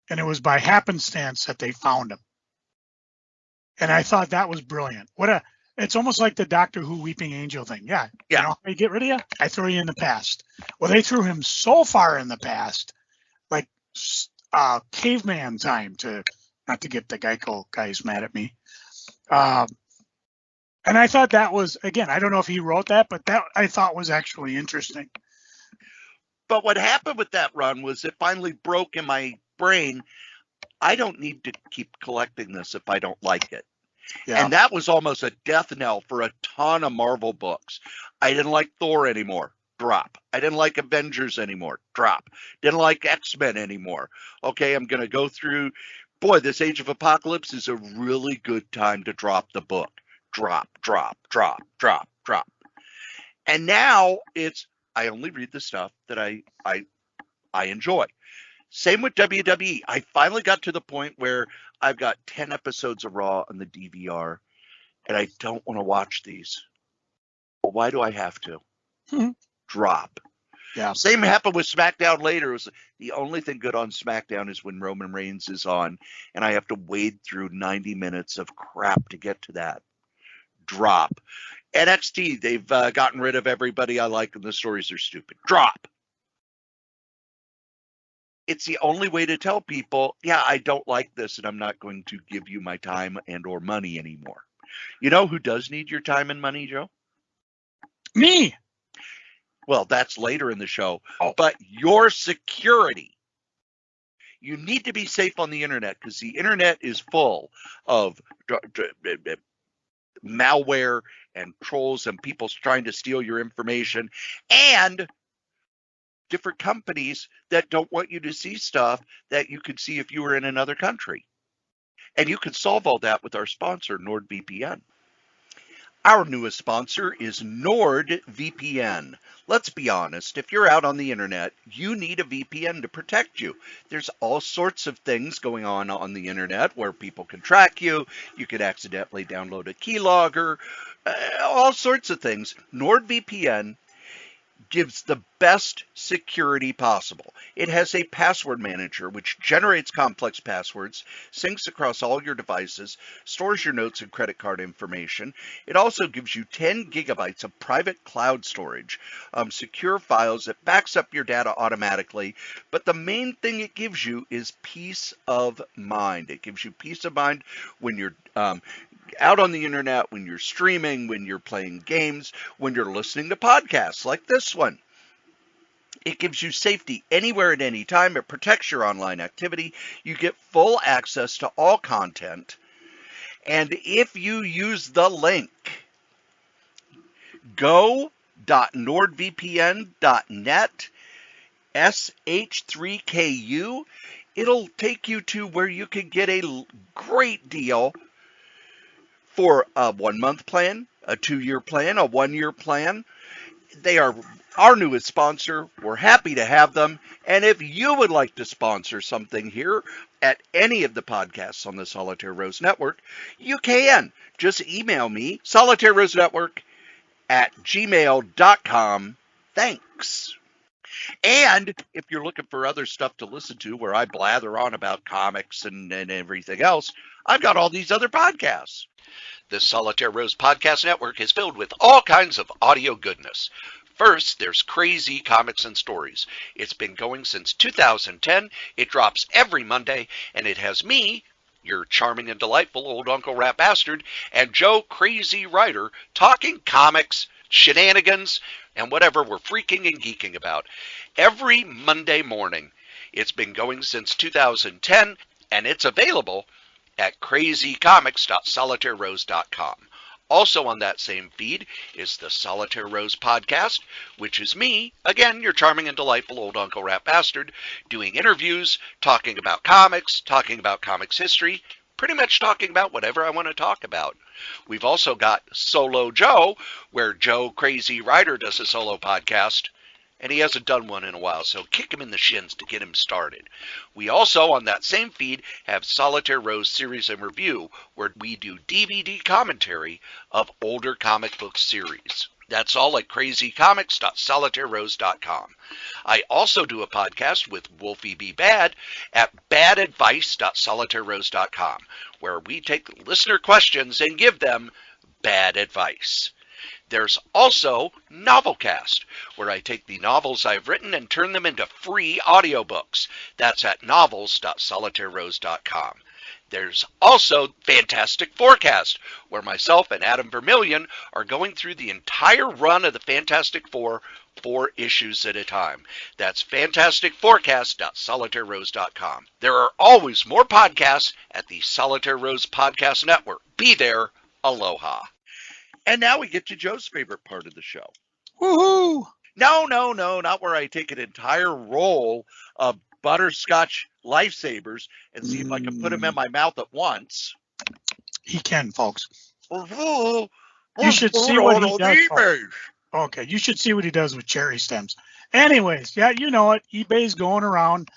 And it was by happenstance that they found him. And I thought that was brilliant. It's almost like the Doctor Who Weeping Angel thing. Yeah. You know how I get rid of you? I throw you in the past. Well, they threw him so far in the past, like caveman time, not to get the Geico guys mad at me. And I thought that was, again, I don't know if he wrote that, but that I thought was actually interesting. But what happened with that run was it finally broke in my brain. I don't need to keep collecting this if I don't like it. Yeah. And that was almost a death knell for a ton of Marvel books. I didn't like Thor anymore. Drop. I didn't like Avengers anymore. Drop. Didn't like X-Men anymore. Okay, I'm going to go through. Boy, this Age of Apocalypse is a really good time to drop the book. Drop, drop, drop, drop, drop. And now I only read the stuff that I enjoy. Same with WWE. I finally got to the point where I've got 10 episodes of Raw on the DVR, and I don't want to watch these. Well, why do I have to? Drop. Yeah. Same happened with SmackDown later. It was the only thing good on SmackDown is when Roman Reigns is on, and I have to wade through 90 minutes of crap to get to that. Drop. NXT, they've gotten rid of everybody I like and the stories are stupid. Drop. It's the only way to tell people, I don't like this and I'm not going to give you my time and or money anymore. You know who does need your time and money, Joe? Me. Well, that's later in the show. But your security. You need to be safe on the internet because the internet is full of malware and trolls and people trying to steal your information and different companies that don't want you to see stuff that you could see if you were in another country. And you could solve all that with our sponsor, NordVPN. Our newest sponsor is NordVPN. Let's be honest, if you're out on the internet, you need a VPN to protect you. There's all sorts of things going on the internet where people can track you. You could accidentally download a keylogger, all sorts of things. NordVPN gives the best security possible. It has a password manager which generates complex passwords, syncs across all your devices, stores your notes and credit card information. It also gives you 10 gigabytes of private cloud storage, secure files that backs up your data automatically. But the main thing it gives you is peace of mind. It gives you peace of mind when you're out on the internet, when you're streaming, when you're playing games, when you're listening to podcasts like this one. It gives you safety anywhere at any time. It protects your online activity. You get full access to all content. And if you use the link go.nordvpn.net sh3ku, it'll take you to where you can get a great deal for a 1-month plan, a 2-year plan, a 1-year plan. They are our newest sponsor. We're happy to have them. And if you would like to sponsor something here at any of the podcasts on the Solitaire Rose Network, you can. Just email me, solitairerosenetwork@gmail.com. Thanks. And if you're looking for other stuff to listen to where I blather on about comics and everything else, I've got all these other podcasts. The Solitaire Rose Podcast Network is filled with all kinds of audio goodness. First, there's Crazy Comics and Stories. It's been going since 2010. It drops every Monday, and it has me, your charming and delightful old Uncle Rat Bastard, and Joe Crazy Writer talking comics, shenanigans, and whatever we're freaking and geeking about. Every Monday morning. It's been going since 2010, and it's available at crazycomics.solitairerose.com. Also on that same feed is the Solitaire Rose Podcast, which is me, again, your charming and delightful old Uncle Rat Bastard, doing interviews, talking about comics history, pretty much talking about whatever I want to talk about. We've also got Solo Joe, where Joe Crazy Writer does a solo podcast, and he hasn't done one in a while, so kick him in the shins to get him started. We also, on that same feed, have Solitaire Rose Series and Review, where we do DVD commentary of older comic book series. That's all at crazycomics.solitairerose.com. I also do a podcast with Wolfie B. Bad at badadvice.solitairerose.com, where we take listener questions and give them bad advice. There's also Novelcast, where I take the novels I've written and turn them into free audiobooks. That's at novels.solitairerose.com. There's also Fantastic Forecast, where myself and Adam Vermillion are going through the entire run of the Fantastic Four, 4 issues at a time. That's fantasticforecast.solitairerose.com. There are always more podcasts at the Solitaire Rose Podcast Network. Be there. Aloha. And now we get to Joe's favorite part of the show. Woohoo! No, not where I take an entire roll of butterscotch lifesavers and see if I can put them in my mouth at once. He can, folks. You should see what he does. Okay, you should see what he does with cherry stems. Anyways, yeah, you know it. eBay's going around.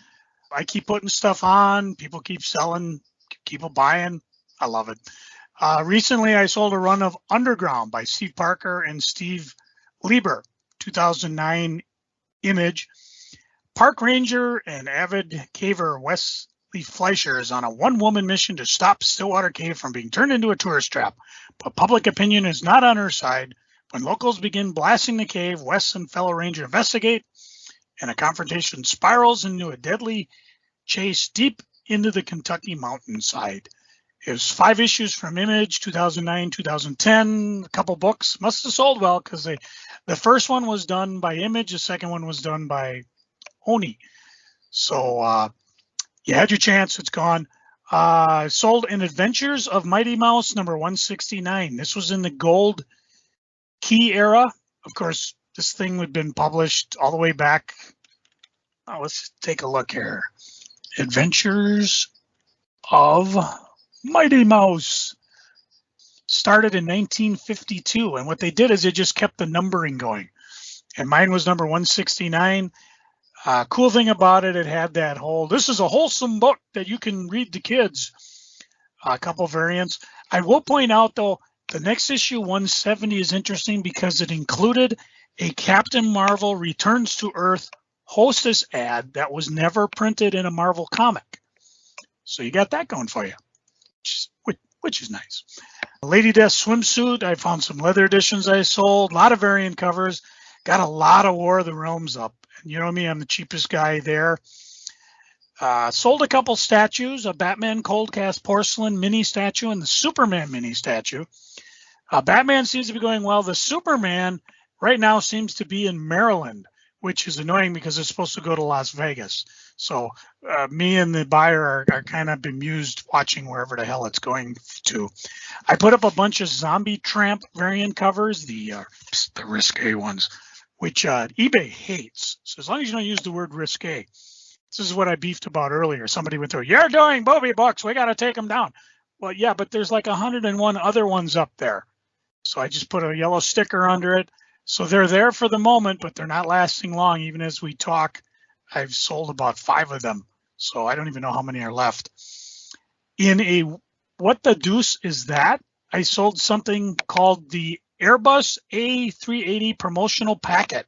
I keep putting stuff on. People keep selling, keep buying. I love it. Recently, I sold a run of Underground by Steve Parker and Steve Lieber, 2009 Image. Park ranger and avid caver Wesley Fleischer is on a one-woman mission to stop Stillwater Cave from being turned into a tourist trap. But public opinion is not on her side. When locals begin blasting the cave, Wes and fellow ranger investigate, and a confrontation spirals into a deadly chase deep into the Kentucky mountainside. It was 5 issues from Image, 2009, 2010, a couple books. Must have sold well because the first one was done by Image, the second one was done by Oni. So you had your chance, it's gone. Sold in Adventures of Mighty Mouse number 169. This was in the gold key era. Of course, this thing had been published all the way back. Oh, let's take a look here. Adventures of Mighty Mouse. started in 1952, and what they did is they just kept the numbering going. And mine was number 169. Cool thing about it, it had that whole, this is a wholesome book that you can read to kids. A couple variants. I will point out, though, the next issue, 170, is interesting because it included a Captain Marvel Returns to Earth hostess ad that was never printed in a Marvel comic. So you got that going for you, which is nice. Lady Death swimsuit, I found some leather editions I sold, a lot of variant covers, got a lot of War of the Realms up. And you know me, I'm the cheapest guy there. Sold a couple statues, a Batman cold cast porcelain mini statue and the Superman mini statue. Batman seems to be going well. The Superman right now seems to be in Maryland, which is annoying because it's supposed to go to Las Vegas. So me and the buyer are kind of bemused watching wherever the hell it's going to. I put up a bunch of Zombie Tramp variant covers, the risque ones, which eBay hates. So as long as you don't use the word risque. This is what I beefed about earlier. Somebody went through, you're doing booby books, we got to take them down. Well, yeah, but there's like 101 other ones up there. So I just put a yellow sticker under it. So they're there for the moment, but they're not lasting long. Even as we talk, I've sold about 5 of them. So I don't even know how many are left. In a, what the deuce is that? I sold something called the Airbus A380 promotional packet.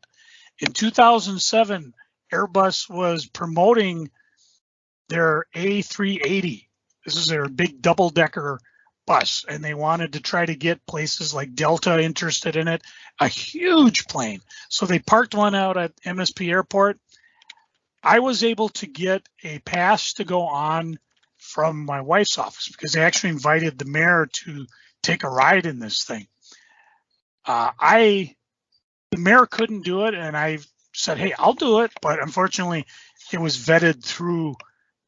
In 2007, Airbus was promoting their A380. This is their big double-decker bus, and they wanted to try to get places like Delta interested in it, a huge plane. So they parked one out at MSP Airport. I was able to get a pass to go on from my wife's office because they actually invited the mayor to take a ride in this thing. The mayor couldn't do it, and I said, hey, I'll do it. But unfortunately, it was vetted through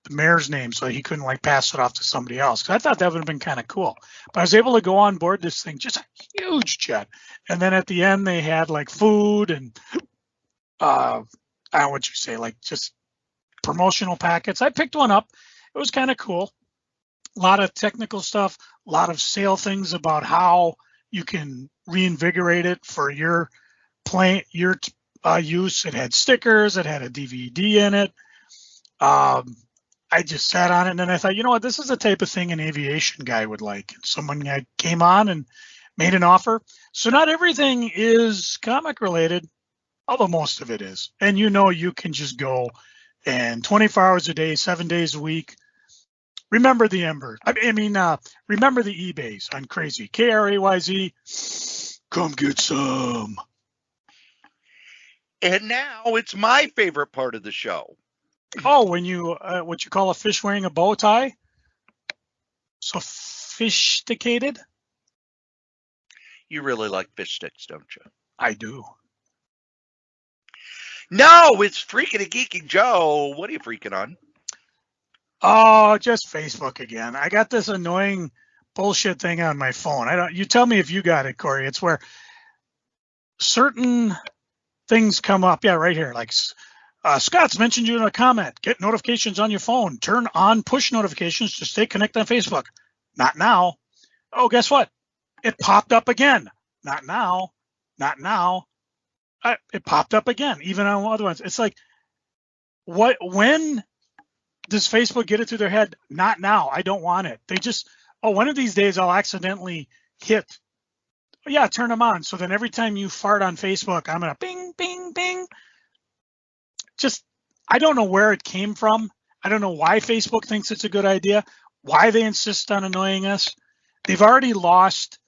the mayor's name, so he couldn't like pass it off to somebody else. Because I thought that would have been kind of cool. But I was able to go on board this thing, just a huge jet. And then at the end, they had like food and I don't know what you say, like just promotional packets. I picked one up. It was kind of cool. A lot of technical stuff, a lot of sale things about how you can reinvigorate it for your plane, your use. It had stickers. It had a DVD in it. I just sat on it, and then I thought, you know what, this is the type of thing an aviation guy would like. And someone came on and made an offer. So not everything is comic related, although most of it is. And you know you can just go and 24 hours a day, 7 days a week. Remember the Ember. Remember the eBays on Crazy. KRAYZ. Come get some. And now it's my favorite part of the show. Oh, when you, what you call a fish wearing a bow tie? Sophisticated? You really like fish sticks, don't you? I do. No, it's Freaking and Geeking Joe. What are you freaking on? Oh, just Facebook again. I got this annoying bullshit thing on my phone. You tell me if you got it, Cory. It's where certain things come up. Yeah, right here. Like Scott's mentioned you in a comment. Get notifications on your phone. Turn on push notifications to stay connected on Facebook. Not now. Oh, guess what? It popped up again. Not now. Not now. It popped up again, even on other ones. It's like, when does Facebook get it through their head? Not now. I don't want it. They just, one of these days I'll accidentally hit, yeah, turn them on. So then every time you fart on Facebook, I'm going to bing, bing, bing. Just, I don't know where it came from. I don't know why Facebook thinks it's a good idea, why they insist on annoying us. They've already lost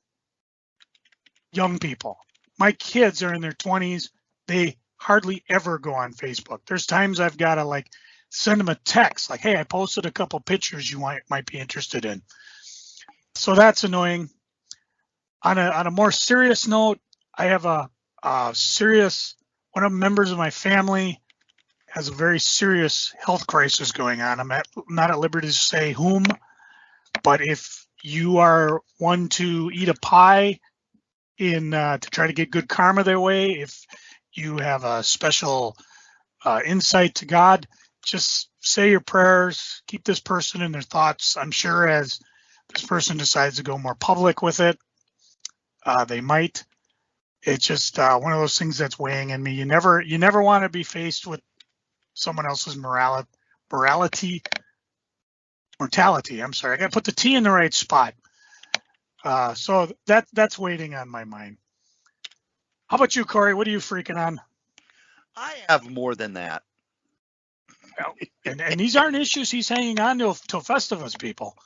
young people. My kids are in their 20s. They hardly ever go on Facebook. There's times I've got to like send them a text like, hey, I posted a couple pictures you might be interested in. So that's annoying. On a more serious note, I have one of the members of my family has a very serious health crisis going on. I'm not at liberty to say whom, but if you are one to eat a pie to try to get good karma their way, if you have a special insight to God, just say your prayers, keep this person in their thoughts. I'm sure as this person decides to go more public with it, They might. It's just one of those things that's weighing on me. You never want to be faced with someone else's mortality. I'm sorry, I got to put the T in the right spot. So that's waiting on my mind. How about you, Cory? What are you freaking on? I have more than that. And these aren't issues he's hanging on to Festivus, people.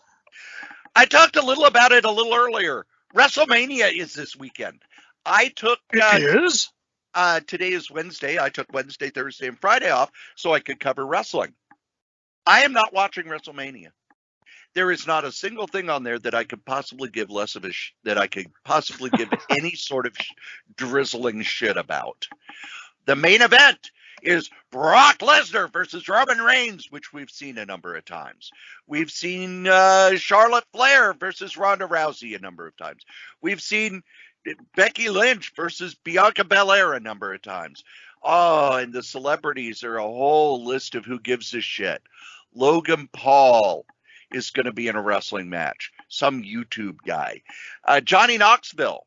I talked a little about it a little earlier. WrestleMania is this weekend. I took It is? Today is Wednesday. I took Wednesday, Thursday, and Friday off so I could cover wrestling. I am not watching WrestleMania. There is not a single thing on there that I could possibly give any sort of drizzling shit about. The main event is Brock Lesnar versus Roman Reigns, which we've seen a number of times. We've seen Charlotte Flair versus Ronda Rousey a number of times. We've seen Becky Lynch versus Bianca Belair a number of times. Oh, and the celebrities are a whole list of who gives a shit. Logan Paul is going to be in a wrestling match. Some YouTube guy. Johnny Knoxville,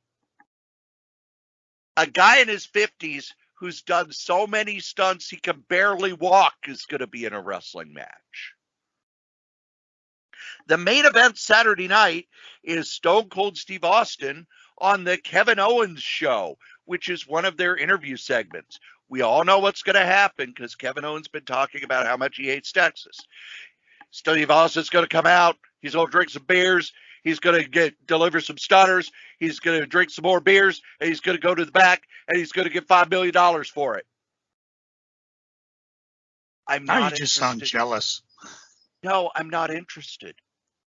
a guy in his 50s who's done so many stunts he can barely walk, is going to be in a wrestling match. The main event Saturday night is Stone Cold Steve Austin on the Kevin Owens show, which is one of their interview segments. We all know what's going to happen because Kevin Owens has been talking about how much he hates Texas. Steve Austin's going to come out. He's going to drink some beers. He's going to deliver some stunners. He's going to drink some more beers, and he's going to go to the back, and he's going to get $5 million for it. Now you just sound jealous. No, I'm not interested.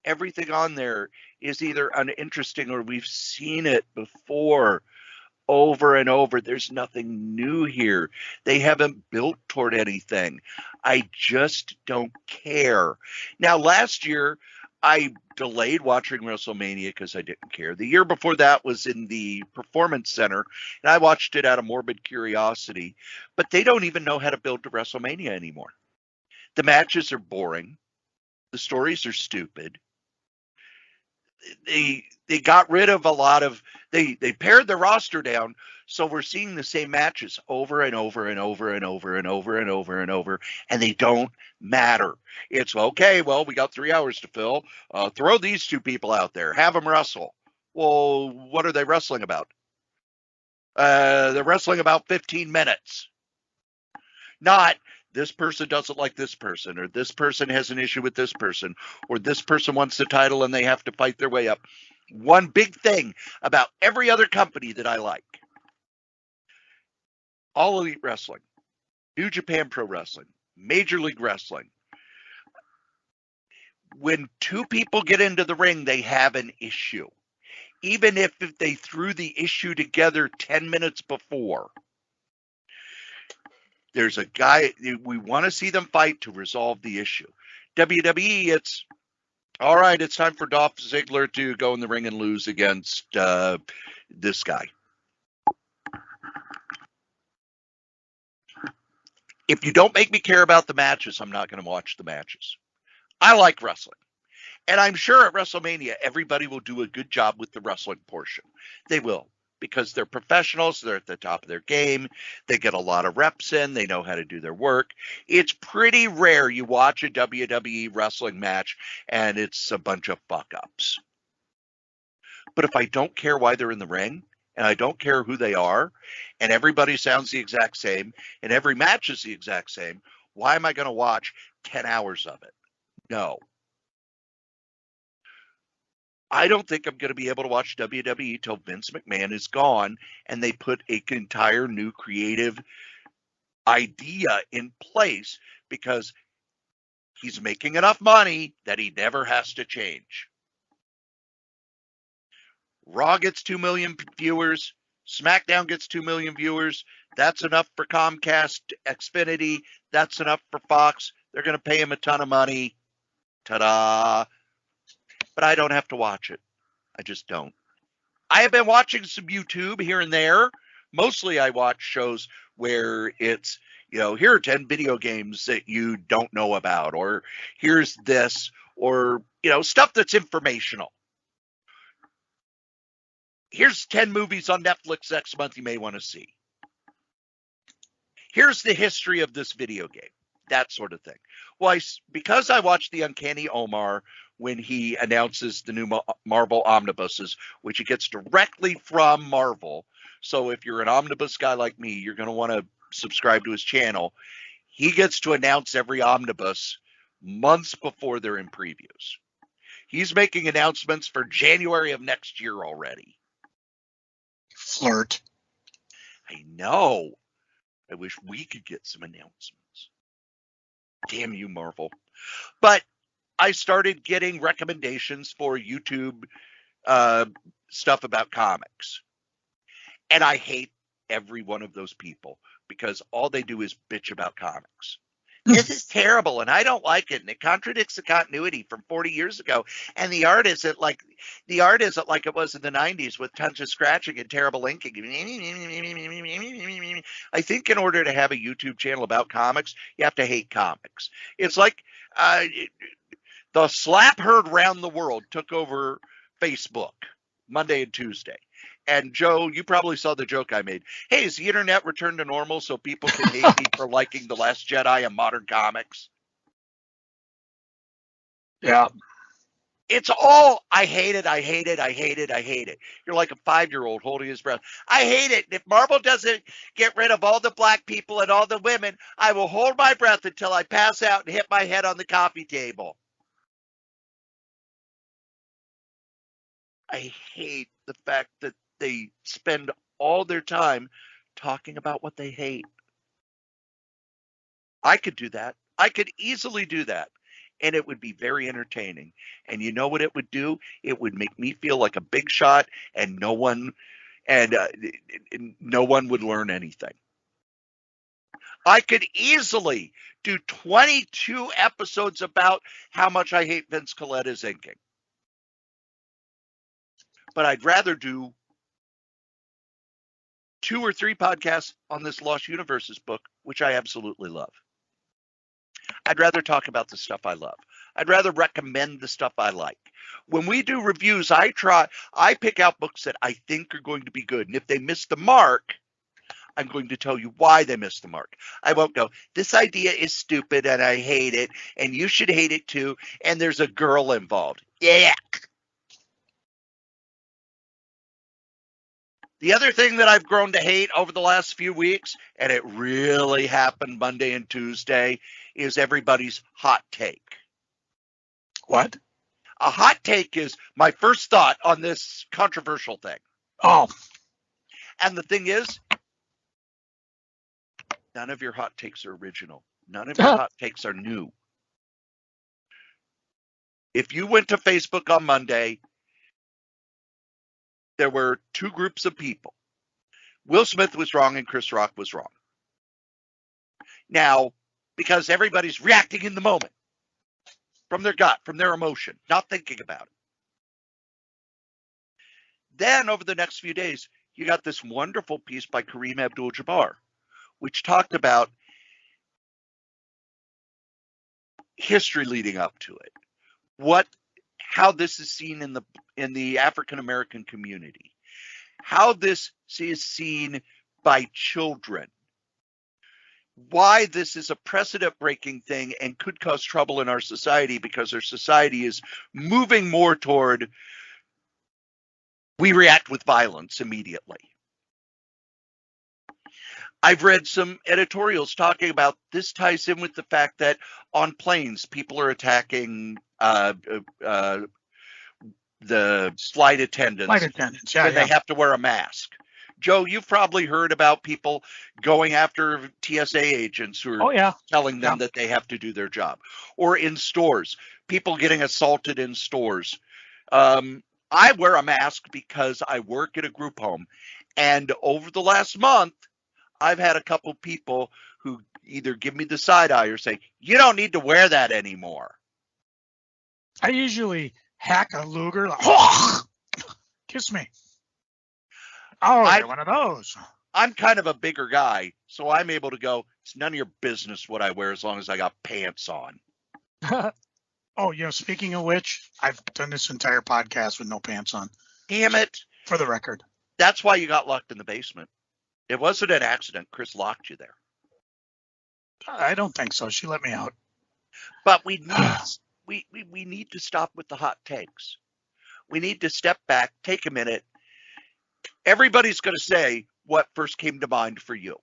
Everything on there is either uninteresting or we've seen it before over and over. There's nothing new here. They haven't built toward anything. I just don't care. Now, last year, I delayed watching WrestleMania because I didn't care. The year before that was in the Performance Center, and I watched it out of morbid curiosity. But they don't even know how to build to WrestleMania anymore. The matches are boring. The stories are stupid. They got rid of a lot of they pared the roster down, so we're seeing the same matches over and over and over and over and over and over and over, and they don't matter. It's okay, well, we got 3 hours to fill. Throw these two people out there, have them wrestle. Well, what are they wrestling about? They're wrestling about 15 minutes. Not this person doesn't like this person, or this person has an issue with this person, or this person wants the title and they have to fight their way up. One big thing about every other company that I like: All Elite Wrestling, New Japan Pro Wrestling, Major League Wrestling. When two people get into the ring, they have an issue. Even if they threw the issue together 10 minutes before. There's a guy, we want to see them fight to resolve the issue. WWE, it's, all right, it's time for Dolph Ziggler to go in the ring and lose against this guy. If you don't make me care about the matches, I'm not going to watch the matches. I like wrestling. And I'm sure at WrestleMania, everybody will do a good job with the wrestling portion. They will. Because they're professionals, they're at the top of their game, they get a lot of reps in, they know how to do their work. It's pretty rare you watch a WWE wrestling match and it's a bunch of fuck-ups. But if I don't care why they're in the ring, and I don't care who they are, and everybody sounds the exact same, and every match is the exact same, why am I going to watch 10 hours of it? No. I don't think I'm going to be able to watch WWE till Vince McMahon is gone and they put an entire new creative idea in place, because he's making enough money that he never has to change. Raw gets 2 million viewers. SmackDown gets 2 million viewers. That's enough for Comcast, Xfinity. That's enough for Fox. They're going to pay him a ton of money. Ta-da. But I don't have to watch it. I just don't. I have been watching some YouTube here and there. Mostly I watch shows where it's, here are 10 video games that you don't know about, or here's this, or, stuff that's informational. Here's 10 movies on Netflix next month you may want to see. Here's the history of this video game. That sort of thing. Well, because I watched the Uncanny Omar when he announces the new Marvel omnibuses, which he gets directly from Marvel. So if you're an omnibus guy like me, you're going to want to subscribe to his channel. He gets to announce every omnibus months before they're in previews. He's making announcements for January of next year already. Flirt. I know. I wish we could get some announcements. Damn you, Marvel. But I started getting recommendations for YouTube stuff about comics. And I hate every one of those people because all they do is bitch about comics. This is terrible, and I don't like it, and it contradicts the continuity from 40 years ago. And the art isn't like it was in the 90s with tons of scratching and terrible inking. I think in order to have a YouTube channel about comics, you have to hate comics. It's like the slap herd round the world took over Facebook Monday and Tuesday. And Joe, you probably saw the joke I made. Hey, is the internet returned to normal so people can hate me for liking The Last Jedi and modern comics? Yeah. It's all, I hate it, I hate it, I hate it, I hate it. You're like a 5-year-old holding his breath. I hate it. If Marvel doesn't get rid of all the black people and all the women, I will hold my breath until I pass out and hit my head on the coffee table. I hate the fact that they spend all their time talking about what they hate. I could do that. I could easily do that. And it would be very entertaining. And you know what it would do? It would make me feel like a big shot, and no one would learn anything. I could easily do 22 episodes about how much I hate Vince Colletta's inking. But I'd rather do 2 or 3 podcasts on this Lost Universes book, which I absolutely love. I'd rather talk about the stuff I love. I'd rather recommend the stuff I like. When we do reviews, I pick out books that I think are going to be good. And if they miss the mark, I'm going to tell you why they missed the mark. I won't go, this idea is stupid and I hate it and you should hate it too. And there's a girl involved. Yeah. The other thing that I've grown to hate over the last few weeks, and it really happened Monday and Tuesday, is everybody's hot take. What? A hot take is my first thought on this controversial thing. Oh. And the thing is, none of your hot takes are original. None of your hot takes are new. If you went to Facebook on Monday, there were 2 groups of people. Will Smith was wrong and Chris Rock was wrong. Now, because everybody's reacting in the moment, from their gut, from their emotion, not thinking about it. Then over the next few days, you got this wonderful piece by Kareem Abdul-Jabbar, which talked about history leading up to it. How this is seen in the African American community, how this is seen by children, why this is a precedent-breaking thing and could cause trouble in our society because our society is moving more toward we react with violence immediately. I've read some editorials talking about this ties in with the fact that on planes, people are attacking the flight attendants. Yeah. They have to wear a mask. Joe, you've probably heard about people going after TSA agents who are telling them that they have to do their job. Or in stores, people getting assaulted in stores. I wear a mask because I work at a group home. And over the last month, I've had a couple people who either give me the side eye or say, you don't need to wear that anymore. I usually hack a Luger, like, kiss me. Oh, you're one of those. I'm kind of a bigger guy, so I'm able to go, it's none of your business what I wear as long as I got pants on. Oh, speaking of which, I've done this entire podcast with no pants on. Damn it. For the record. That's why you got locked in the basement. It wasn't an accident. Chris locked you there. I don't think so. She let me out. But we need to stop with the hot takes. We need to step back, take a minute. Everybody's going to say what first came to mind for you.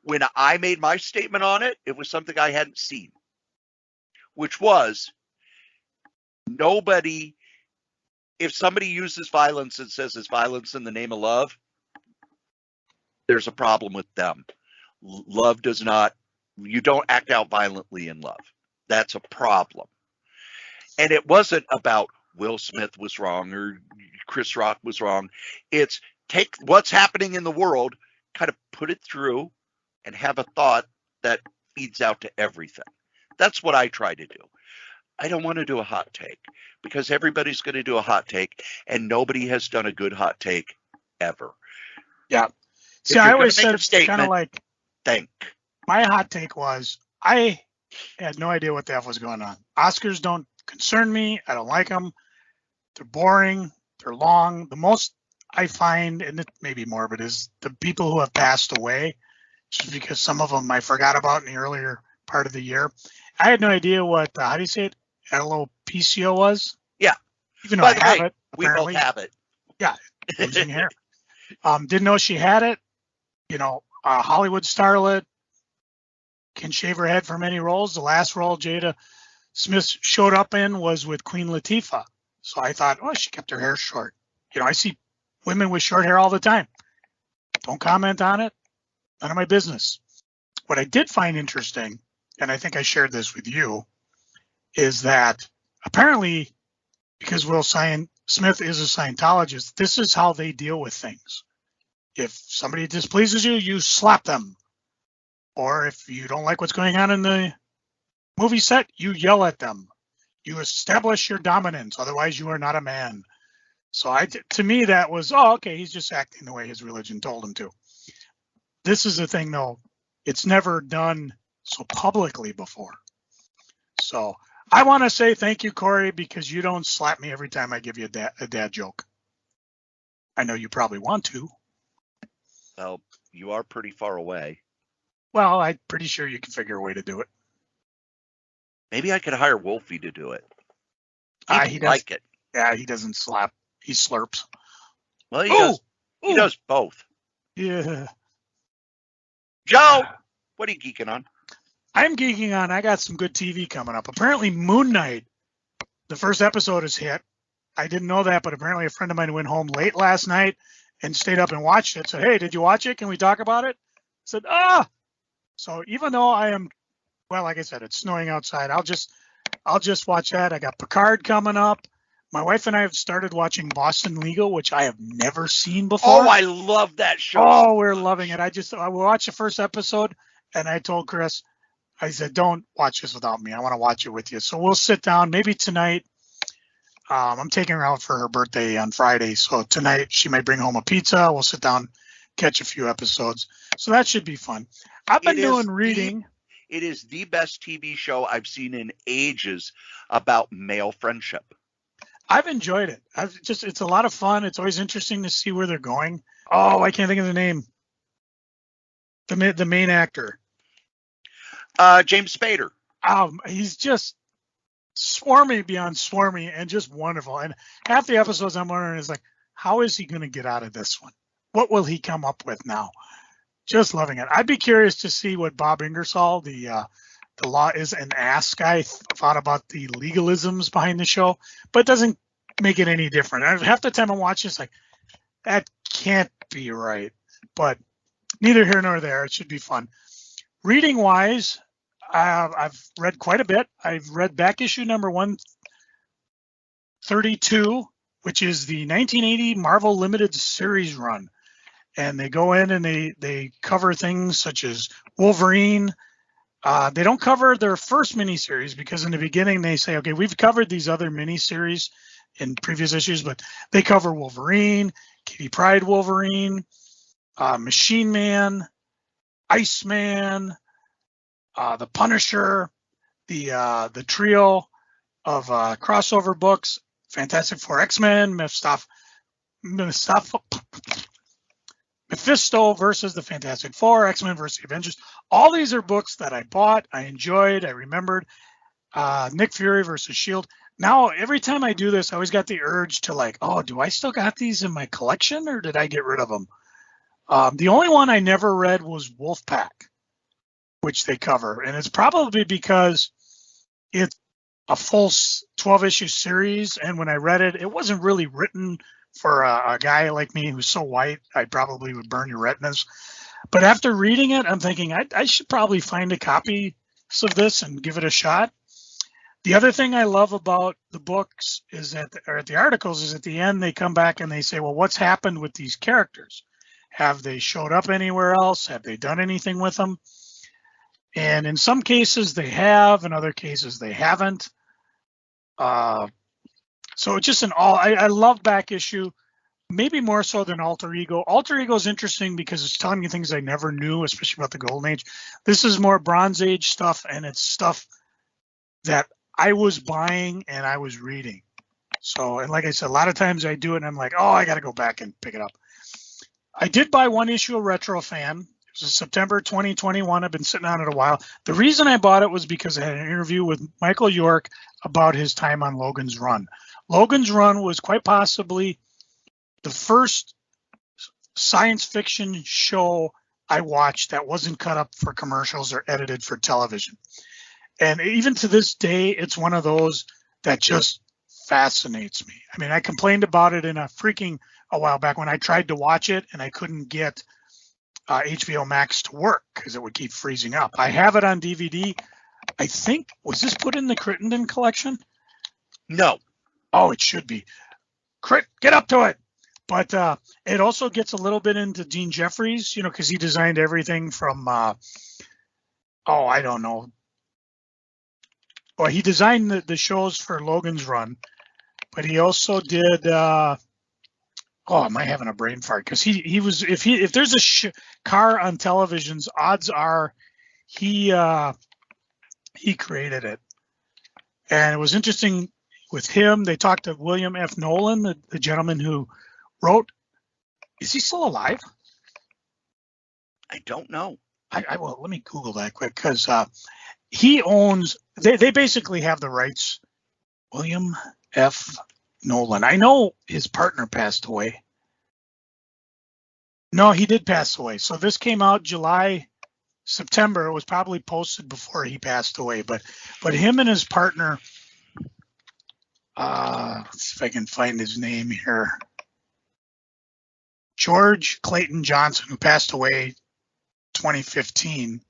When I made my statement on it, it was something I hadn't seen, which was nobody, if somebody uses violence and says it's violence in the name of love, there's a problem with them. Love does not, you don't act out violently in love. That's a problem. And it wasn't about Will Smith was wrong or Chris Rock was wrong. It's take what's happening in the world, kind of put it through, and have a thought that feeds out to everything. That's what I try to do. I don't want to do a hot take because everybody's going to do a hot take, and nobody has done a good hot take ever. Yeah. See, I always said it's kind of like, think. My hot take was I had no idea what the F was going on. Oscars don't concern me. I don't like them. They're boring. They're long. The most I find, and it may be morbid, is the people who have passed away, just because some of them I forgot about in the earlier part of the year. I had no idea what, how do you say it, alopecia was? Yeah. Even though I have it, we apparently. both have it. Yeah, losing hair. Didn't know she had it. You know, Hollywood starlet, can shave her head for many roles. The last role Jada Smith showed up in was with Queen Latifah. So I thought, oh, she kept her hair short. You know, I see women with short hair all the time. Don't comment on it. None of my business. What I did find interesting, and I think I shared this with you, is that apparently, because Will Smith is a Scientologist, this is how they deal with things. If somebody displeases you, you slap them. Or if you don't like what's going on in the movie set, you yell at them. You establish your dominance. Otherwise, you are not a man. So to me, that was, oh, okay, he's just acting the way his religion told him to. This is the thing, though. It's never done so publicly before. So I want to say thank you, Cory, because you don't slap me every time I give you a dad joke. I know you probably want to. Well, you are pretty far away. Well, I'm pretty sure you can figure a way to do it. Maybe I could hire Wolfie to do it. He does like it. Yeah, he doesn't slap. He slurps. Well, he does both. Yeah. Joe, what are you geeking on? I'm geeking on, I got some good TV coming up. Apparently Moon Knight, the first episode is hit. I didn't know that, but apparently a friend of mine went home late last night and stayed up and watched it. Said, hey, did you watch it? Can we talk about it? I said, So even though I am, well, like I said, it's snowing outside, I'll just watch that. I got Picard coming up. My wife and I have started watching Boston Legal, which I have never seen before. Oh, I love that show. Oh, we're loving it. I watched the first episode, and I told Chris, I said, don't watch this without me. I want to watch it with you. So we'll sit down maybe tonight. I'm taking her out for her birthday on Friday. So tonight she might bring home a pizza. We'll sit down, catch a few episodes. So that should be fun. I've been doing reading. It is the best TV show I've seen in ages about male friendship. I've enjoyed it. It's a lot of fun. It's always interesting to see where they're going. Oh, I can't think of the name. The main actor. James Spader. He's just swarmy beyond swarmy and just wonderful. And half the episodes I'm wondering is like, how is he going to get out of this one? What will he come up with now? Just loving it. I'd be curious to see what Bob Ingersoll, the law is an ass guy, thought about the legalisms behind the show, but it doesn't make it any different. Half the time I'm watching, it's like, that can't be right. But neither here nor there. It should be fun. Reading wise, I've read quite a bit. I've read back issue number 132, which is the 1980 Marvel Limited Series run. And they go in and they cover things such as Wolverine. They don't cover their first miniseries because in the beginning they say, okay, we've covered these other miniseries in previous issues, but they cover Wolverine, Kitty Pryde Wolverine, Machine Man, Iceman, the Punisher, the trio of crossover books, Fantastic Four, X-Men, stuff. Mephisto versus the Fantastic Four, X-Men versus the Avengers. All these are books that I bought, I enjoyed, I remembered. Nick Fury versus S.H.I.E.L.D. Now, every time I do this, I always got the urge to like, oh, do I still got these in my collection or did I get rid of them? The only one I never read was Wolfpack, which they cover. And it's probably because it's a full 12-issue series. And when I read it, it wasn't really written for a guy like me who's so white, I probably would burn your retinas. But after reading it, I'm thinking I should probably find a copy of this and give it a shot. The other thing I love about the books is that, or the articles, is at the end they come back and they say, well, what's happened with these characters? Have they showed up anywhere else? Have they done anything with them? And in some cases they have, in other cases they haven't. So it's just I love back issue, maybe more so than Alter Ego. Alter Ego is interesting because it's telling me things I never knew, especially about the Golden Age. This is more Bronze Age stuff, and it's stuff that I was buying and I was reading. So, and like I said, a lot of times I do it and I'm like, oh, I got to go back and pick it up. I did buy one issue of Retro Fan. It was September 2021. I've been sitting on it a while. The reason I bought it was because I had an interview with Michael York about his time on Logan's Run. Logan's Run was quite possibly the first science fiction show I watched that wasn't cut up for commercials or edited for television. And even to this day, it's one of those that just fascinates me. I mean, I complained about it in a while back when I tried to watch it and I couldn't get HBO Max to work because it would keep freezing up. I have it on DVD. I think, was this put in the Crittenden collection? No. Oh, it should be. Crit, get up to it. But it also gets a little bit into Dean Jeffries, because he designed everything from, I don't know. Well, he designed the shows for Logan's Run, but he also did. Am I having a brain fart? Because he was if there's a car on televisions, odds are he created it. And it was interesting with him. They talked to William F. Nolan, the gentleman who wrote. Is he still alive? I don't know. Well, let me Google that quick because he owns. They basically have the rights. William F. Nolan. I know his partner passed away. No, he did pass away. So this came out September. It was probably posted before he passed away. But him and his partner. Let's see if I can find his name here. George Clayton Johnson, who passed away 2015.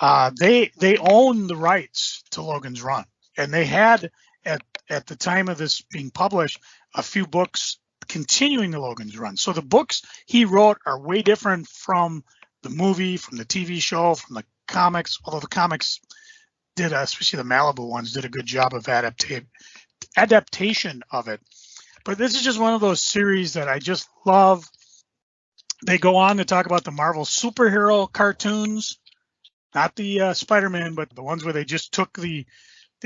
They own the rights to Logan's Run, and they had at the time of this being published a few books continuing the Logan's Run. So the books he wrote are way different from the movie, from the TV show, from the comics. Although the comics did, especially the Malibu ones, did a good job of adaptation of it. But this is just one of those series that I just love. They go on to talk about the Marvel superhero cartoons. Not the Spider-Man, but the ones where they just took the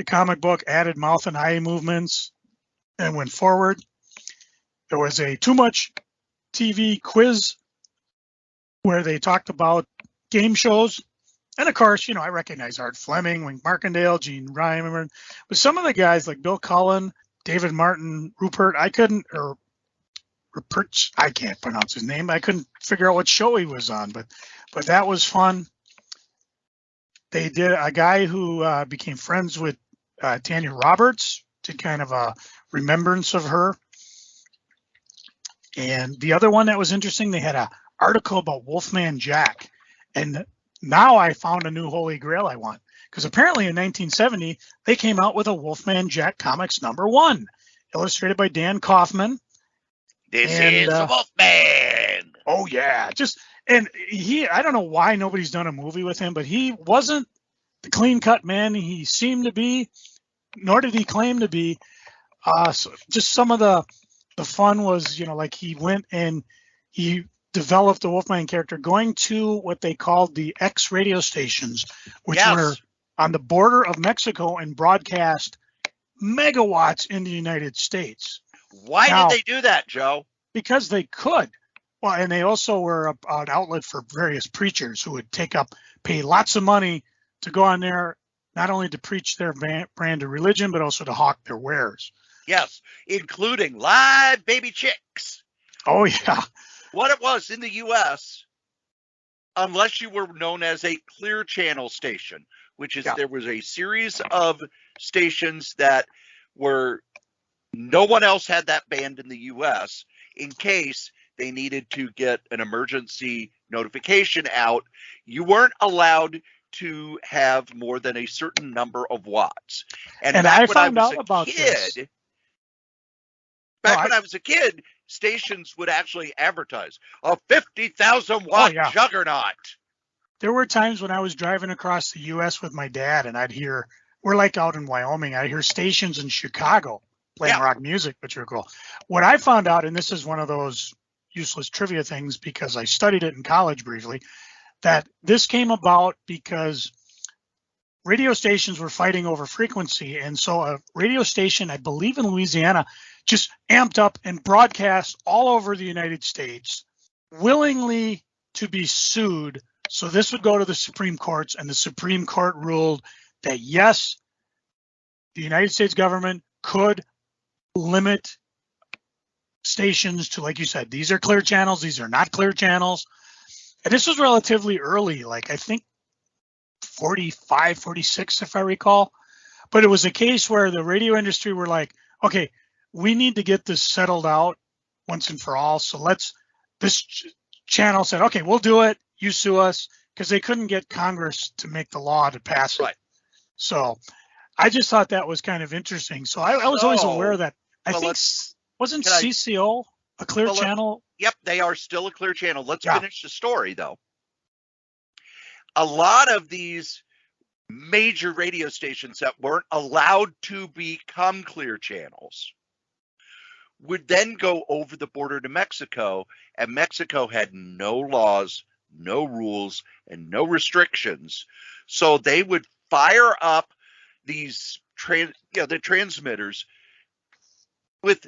comic book, added mouth and eye movements, and went forward. There was a Too Much TV quiz where they talked about game shows. And of course, I recognize Art Fleming, Wink Markendale, Gene Ryman. But some of the guys like Bill Cullen, David Martin, Rupert, I can't pronounce his name. I couldn't figure out what show he was on, but that was fun. They did a guy who became friends with Tanya Roberts, did kind of a remembrance of her. And the other one that was interesting, they had an article about Wolfman Jack. And now I found a new holy grail I want. Because apparently in 1970, they came out with a Wolfman Jack Comics #1, illustrated by Dan Kaufman. This is the Wolfman. Oh, yeah. I don't know why nobody's done a movie with him, but he wasn't the clean-cut man he seemed to be, nor did he claim to be. So just some of the fun was, like he went and he developed the Wolfman character going to what they called the X radio stations, which were on the border of Mexico and broadcast megawatts in the United States. Why Now, did they do that, Joe? Because they could. Well, and they also were an outlet for various preachers who would pay lots of money to go on there, not only to preach their brand of religion, but also to hawk their wares. Yes, including live baby chicks. Oh, yeah. What it was in the U.S., unless you were known as a clear channel station, which is there was a series of stations that were no one else had that band in the U.S. in case they needed to get an emergency notification out. You weren't allowed to have more than a certain number of watts. And I found out about this. Back when I was a kid, stations would actually advertise a 50,000 watt juggernaut. There were times when I was driving across the U.S. with my dad, and we're like out in Wyoming, I'd hear stations in Chicago playing rock music, which were cool. What I found out, and this is one of those useless trivia things because I studied it in college briefly, that this came about because radio stations were fighting over frequency. And so a radio station, I believe in Louisiana, just amped up and broadcast all over the United States willingly to be sued. So this would go to the Supreme Courts, and the Supreme Court ruled that yes, the United States government could limit stations to, like you said, these are clear channels, these are not clear channels. And this was relatively early, like I think 45, 46, if I recall. But it was a case where the radio industry were like, okay, we need to get this settled out once and for all. So this channel said, okay, we'll do it. You sue us, because they couldn't get Congress to make the law to pass it. Right. So I just thought that was kind of interesting. So I was always aware that wasn't CCO a clear channel? Yep, they are still a clear channel. Let's finish the story, though. A lot of these major radio stations that weren't allowed to become clear channels would then go over the border to Mexico, and Mexico had no laws, no rules, and no restrictions. So they would fire up these the transmitters with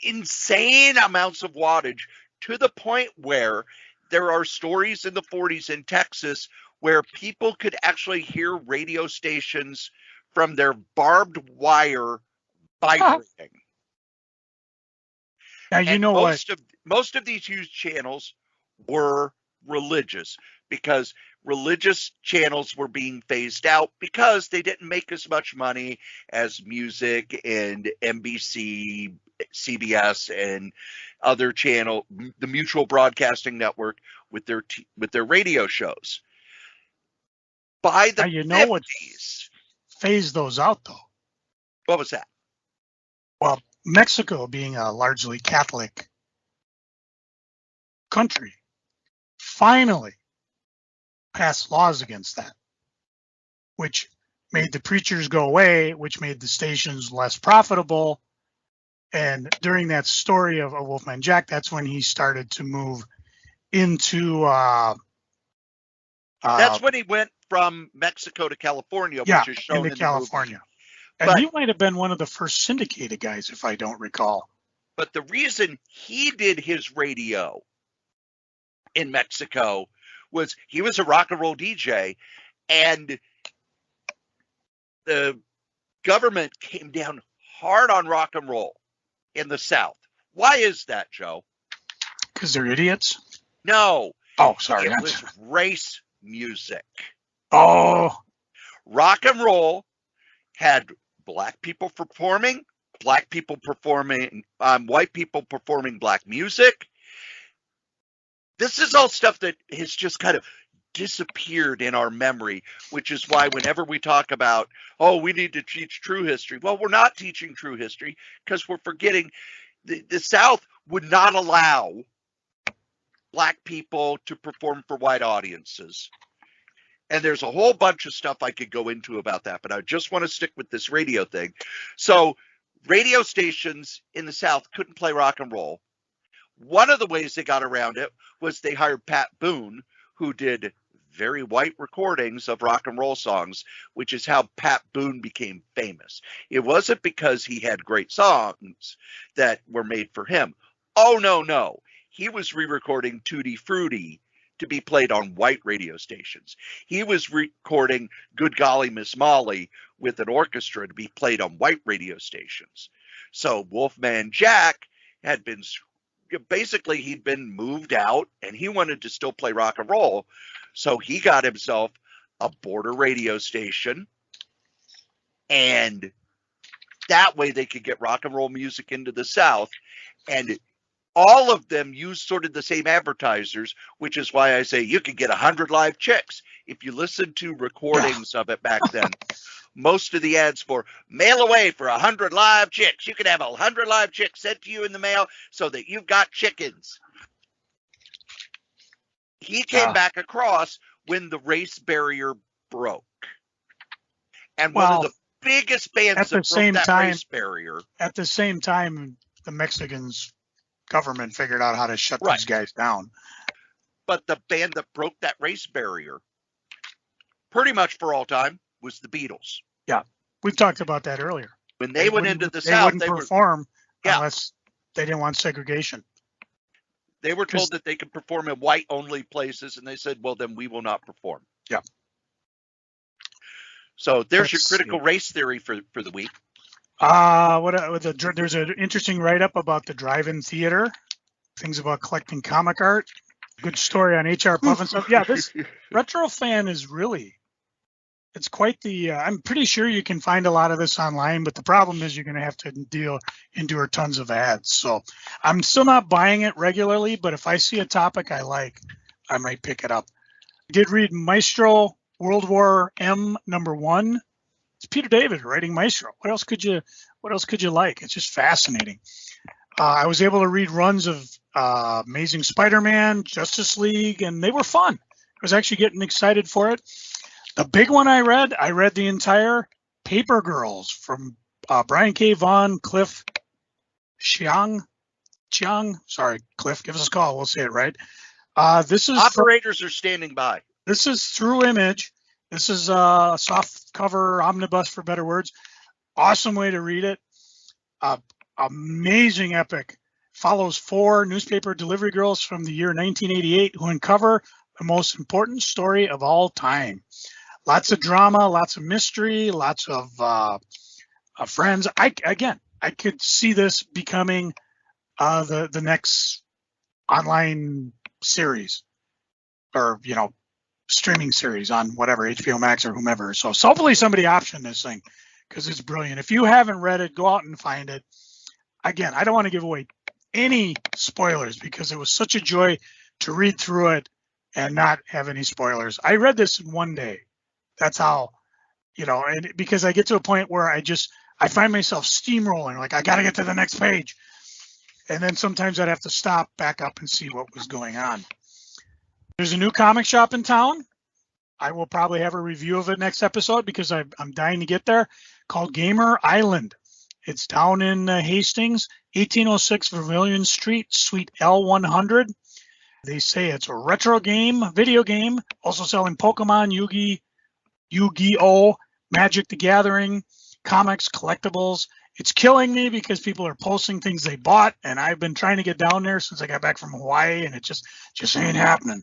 insane amounts of wattage, to the point where there are stories in the 40s in Texas where people could actually hear radio stations from their barbed wire vibrating. Now, you know most of these huge channels were religious, because religious channels were being phased out because they didn't make as much money as music and NBC, CBS, and other channel, the Mutual Broadcasting Network, with their radio shows. By the 50s, what phased those out, though? What was that? Well, Mexico, being a largely Catholic country, finally passed laws against that, which made the preachers go away, which made the stations less profitable. And during that story of Wolfman Jack, that's when he started to move into that's when he went from Mexico to California, which is shown in California. And he might have been one of the first syndicated guys, if I don't recall. But the reason he did his radio in Mexico was he was a rock and roll DJ, and the government came down hard on rock and roll in the South. Why is that, Joe? Because they're idiots? No. Oh, sorry. It was race music. Oh. Rock and roll had black people performing, white people performing black music. This is all stuff that has just kind of disappeared in our memory, which is why whenever we talk about, we need to teach true history. Well, we're not teaching true history because we're forgetting the South would not allow black people to perform for white audiences. And there's a whole bunch of stuff I could go into about that, but I just want to stick with this radio thing. So radio stations in the South couldn't play rock and roll. One of the ways they got around it was they hired Pat Boone, who did very white recordings of rock and roll songs, which is how Pat Boone became famous. It wasn't because he had great songs that were made for him. Oh, no. He was re-recording Tutti Frutti to be played on white radio stations. He was recording Good Golly Miss Molly with an orchestra to be played on white radio stations. So Wolfman Jack had been, basically he'd been moved out and he wanted to still play rock and roll. So he got himself a border radio station, and that way they could get rock and roll music into the South. And all of them use sort of the same advertisers, which is why I say you could get 100 live chicks. If you listen to recordings of it back then, most of the ads for mail away for 100 live chicks. You could have 100 live chicks sent to you in the mail so that you've got chickens. He came back across when the race barrier broke. And one of the biggest bands that broke that race barrier. At the same time, the Mexicans government figured out how to shut these guys down. But the band that broke that race barrier pretty much for all time was the Beatles. Yeah, we've talked about that earlier. When they went into the South, they wouldn't perform unless they didn't want segregation. They were told that they could perform in white-only places, and they said, well, then we will not perform. Yeah. So there's your critical race theory for the week. There's an interesting write-up about the drive-in theater, things about collecting comic art, good story on HR Puff and stuff. Yeah, this Retro Fan is really, it's quite the, I'm pretty sure you can find a lot of this online, but the problem is you're going to have to endure tons of ads. So I'm still not buying it regularly, but if I see a topic I like, I might pick it up. I did read Maestro World War M #1. It's Peter David writing Maestro. What else could you like? It's just fascinating. I was able to read runs of Amazing Spider-Man, Justice League, and they were fun. I was actually getting excited for it. The big one I read the entire Paper Girls from Brian K. Vaughan, Cliff Chiang. Sorry, Cliff, give us a call. We'll say it right. This is operators are standing by. This is through Image. This is a soft cover omnibus, for better words. Awesome way to read it. Amazing epic. Follows 4 newspaper delivery girls from the year 1988 who uncover the most important story of all time. Lots of drama, lots of mystery, lots of friends. I could see this becoming the next online series, or streaming series on whatever, HBO Max or whomever. So hopefully somebody optioned this thing because it's brilliant. If you haven't read it, go out and find it. Again, I don't want to give away any spoilers because it was such a joy to read through it and not have any spoilers. I read this in one day. That's how, and because I get to a point where I find myself steamrolling, like I got to get to the next page. And then sometimes I'd have to stop, back up and see what was going on. There's a new comic shop in town. I will probably have a review of it next episode because I'm dying to get there, called Gamer Island. It's down in Hastings, 1806 Vermilion Street, Suite L100. They say it's a retro video game, also selling Pokemon, Yu-Gi-Oh, Magic the Gathering, comics, collectibles. It's killing me because people are posting things they bought, and I've been trying to get down there since I got back from Hawaii, and it just ain't happening.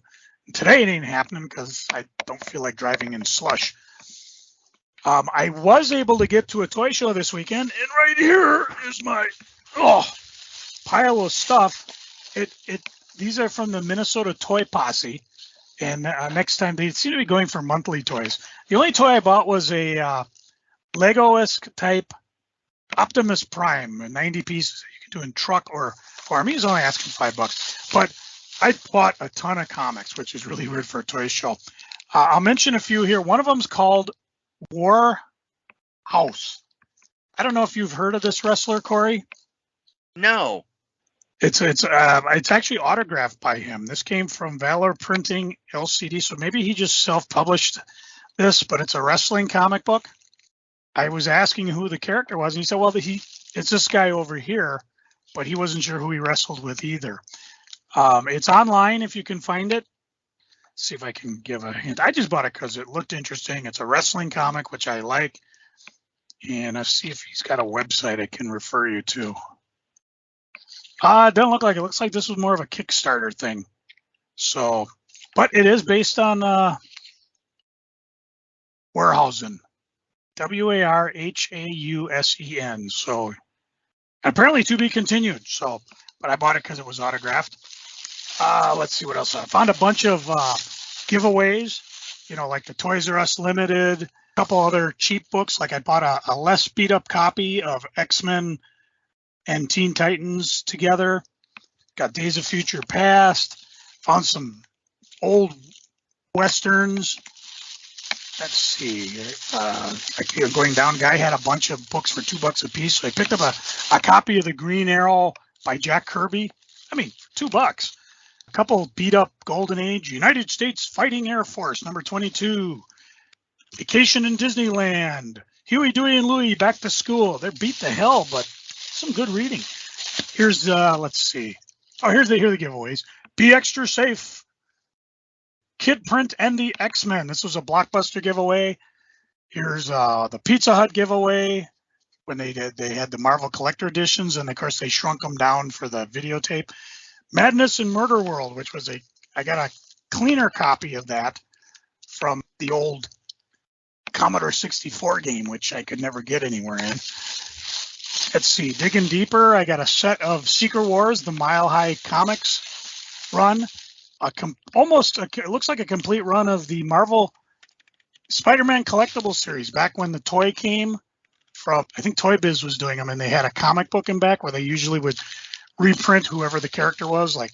Today it ain't happening because I don't feel like driving in slush. I was able to get to a toy show this weekend, and right here is my pile of stuff. These are from the Minnesota Toy Posse, and next time they seem to be going for monthly toys. The only toy I bought was a Lego-esque type Optimus Prime, 90 pieces. You can do in truck or farm. He's only asking $5, but I bought a ton of comics, which is really weird for a toy show. I'll mention a few here. One of them's called War House. I don't know if you've heard of this wrestler, Cory. No. It's actually autographed by him. This came from Valor Printing LCD, so maybe he just self-published this, but it's a wrestling comic book. I was asking who the character was, and he said, well, it's this guy over here, but he wasn't sure who he wrestled with either. It's online if you can find it. see if I can give a hint. I just bought it because it looked interesting. It's a wrestling comic, which I like. And I'll see if he's got a website I can refer you to. It doesn't look like it. Looks like this was more of a Kickstarter thing. So, but it is based on Warhausen. Warhausen. So apparently to be continued. So, but I bought it because it was autographed. Let's see what else. I found a bunch of giveaways, like the Toys R Us Limited, a couple other cheap books. Like I bought a less beat up copy of X-Men and Teen Titans together. Got Days of Future Past. Found some old Westerns. Let's see. Going down, guy had a bunch of books for $2 a piece. So I picked up a copy of The Green Arrow by Jack Kirby. I mean, $2. A couple beat up Golden Age, United States Fighting Air Force, number 22. Vacation in Disneyland. Huey, Dewey, and Louie back to school. They're beat to hell, but some good reading. Here's, let's see. Oh, here are the giveaways. Be Extra Safe. Kid Print and the X-Men. This was a Blockbuster giveaway. Here's the Pizza Hut giveaway when they had the Marvel Collector Editions, and of course they shrunk them down for the videotape. Madness in Murder World, which was I got a cleaner copy of that from the old Commodore 64 game, which I could never get anywhere in. Let's see, digging deeper, I got a set of Secret Wars, the Mile High Comics run. It looks like a complete run of the Marvel Spider-Man collectible series back when the toy came from, I think Toy Biz was doing them, and they had a comic book in back where they usually would reprint whoever the character was. Like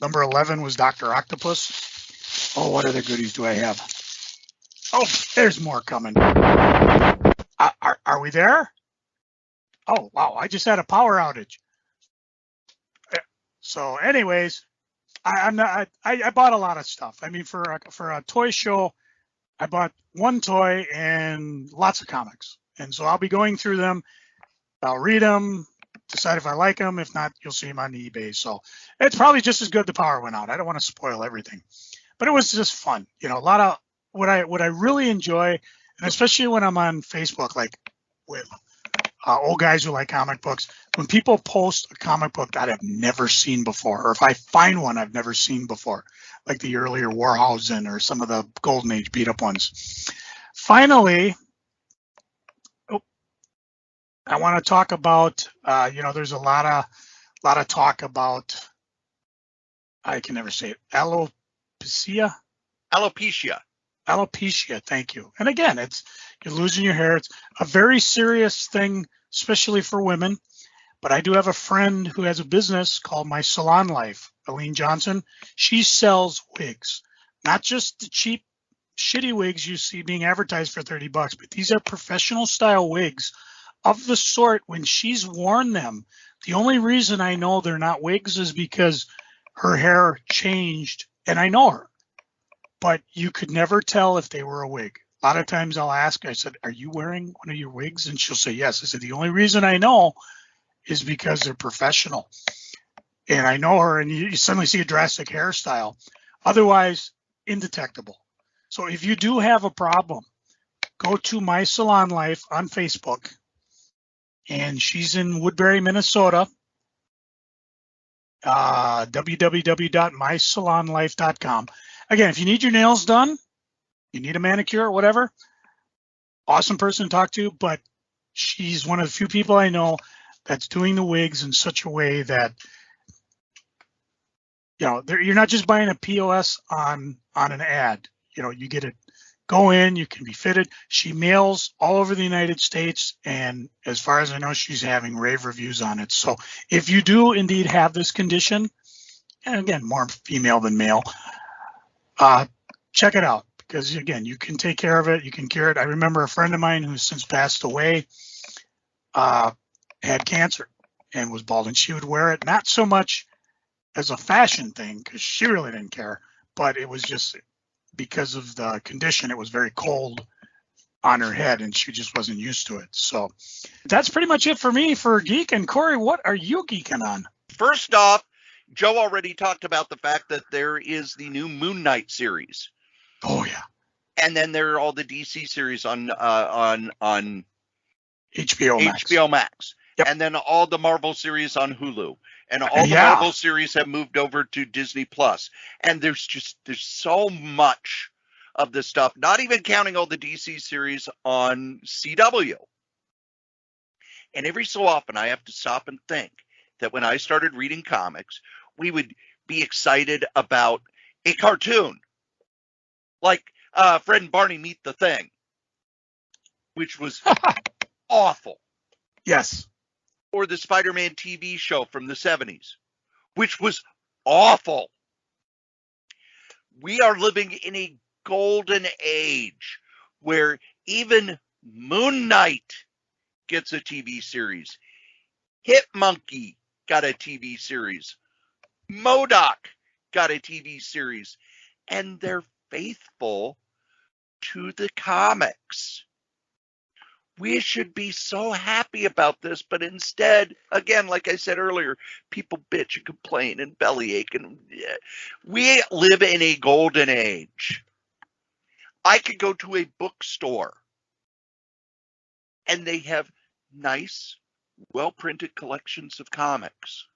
number 11 was Dr. Octopus. Oh, what other goodies do I have? Oh, there's more coming. Are we there? Oh, wow, I just had a power outage. So anyways, I bought a lot of stuff. I mean, for a toy show, I bought one toy and lots of comics. And so I'll be going through them. I'll read them, decide if I like them. If not, you'll see them on the eBay. So it's probably just as good the power went out. I don't want to spoil everything, but it was just fun. A lot of what I really enjoy, and especially when I'm on Facebook, like with old guys who like comic books, when people post a comic book that I've never seen before, or if I find one I've never seen before, like the earlier Warhausen or some of the Golden Age beat up ones. Finally, I want to talk about, there's a lot of talk about, I can never say it, alopecia. Alopecia, thank you. And again, you're losing your hair. It's a very serious thing, especially for women. But I do have a friend who has a business called My Salon Life, Aline Johnson. She sells wigs, not just the cheap, shitty wigs you see being advertised for $30, but these are professional style wigs of the sort when she's worn them. The only reason I know they're not wigs is because her hair changed, and I know her. But you could never tell if they were a wig. A lot of times I'll ask, I said, are you wearing one of your wigs? And she'll say, yes. I said, the only reason I know is because they're professional. And I know her, and you suddenly see a drastic hairstyle. Otherwise, indetectable. So if you do have a problem, go to My Salon Life on Facebook. And she's in Woodbury, Minnesota. www.mysalonlife.com. Again, if you need your nails done, you need a manicure or whatever, awesome person to talk to, but she's one of the few people I know that's doing the wigs in such a way that, you're not just buying a POS on an ad. You get it, go in, you can be fitted. She mails all over the United States, and as far as I know, she's having rave reviews on it. So if you do indeed have this condition, and again, more female than male, check it out, because again, you can take care of it, you can cure it. I remember a friend of mine who's since passed away had cancer and was bald, and she would wear it not so much as a fashion thing because she really didn't care, but it was just because of the condition. It was very cold on her head and she just wasn't used to it. So that's pretty much it for me for Geek. And Cory, what are you geeking on? First off, Joe already talked about the fact that there is the new Moon Knight series. Oh yeah. And then there are all the DC series on HBO Max. HBO Max. Yep. And then all the Marvel series on Hulu. And all the Marvel series have moved over to Disney Plus. And there's so much of this stuff, not even counting all the DC series on CW. And every so often I have to stop and think that when I started reading comics, we would be excited about a cartoon like Fred and Barney Meet the Thing, which was awful. Yes. Or the Spider-Man TV show from the 70s, which was awful. We are living in a golden age where even Moon Knight gets a TV series. Hit Monkey got a TV series. MODOK got a TV series. And they're faithful to the comics. We should be so happy about this, but instead, again, like I said earlier, people bitch and complain and bellyache. And we live in a golden age. I could go to a bookstore and they have nice, well-printed collections of comics.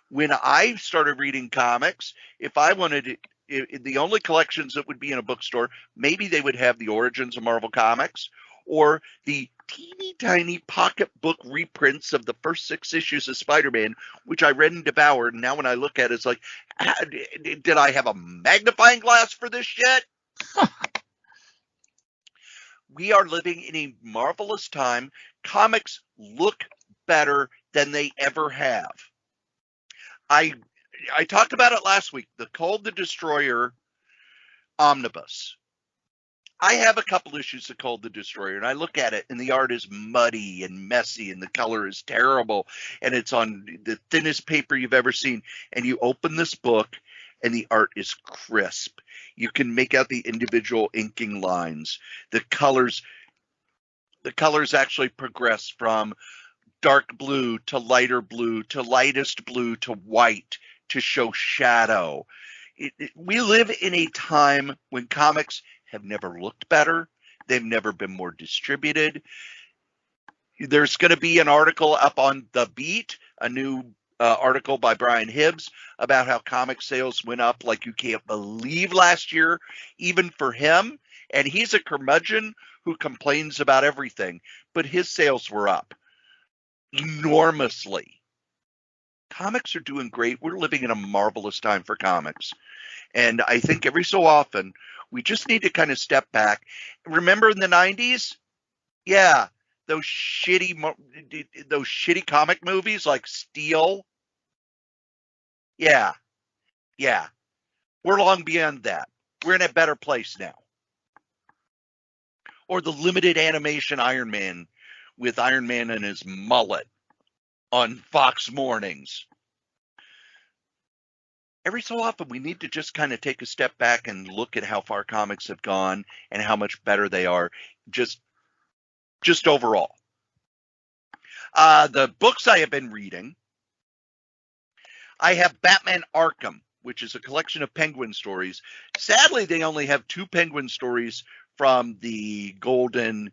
When I started reading comics, if I wanted the only collections that would be in a bookstore, maybe they would have the Origins of Marvel Comics or the teeny tiny pocketbook reprints of the first 6 issues of Spider-Man, which I read and devoured. And now when I look at it, it's like, did I have a magnifying glass for this shit? We are living in a marvelous time. Comics look better than they ever have. I talked about it last week, the Cold the Destroyer omnibus. I have a couple issues of Cold the Destroyer, and I look at it, and the art is muddy and messy, and the color is terrible, and it's on the thinnest paper you've ever seen. And you open this book, and the art is crisp. You can make out the individual inking lines. The colors actually progress from dark blue to lighter blue to lightest blue to white to show shadow. We live in a time when comics have never looked better. They've never been more distributed. There's going to be an article up on The Beat, a new article by Brian Hibbs about how comic sales went up like you can't believe last year, even for him. And he's a curmudgeon who complains about everything, but his sales were up enormously. Comics are doing great. We're living in a marvelous time for comics. And I think every so often, we just need to kind of step back. Remember in the 90s? Yeah, those shitty comic movies like Steel. Yeah. We're long beyond that. We're in a better place now. Or the limited animation Iron Man with Iron Man and his mullet on Fox mornings. Every so often, we need to just kind of take a step back and look at how far comics have gone and how much better they are, just overall. The books I have been reading, I have Batman Arkham, which is a collection of Penguin stories. Sadly, they only have 2 Penguin stories from the Golden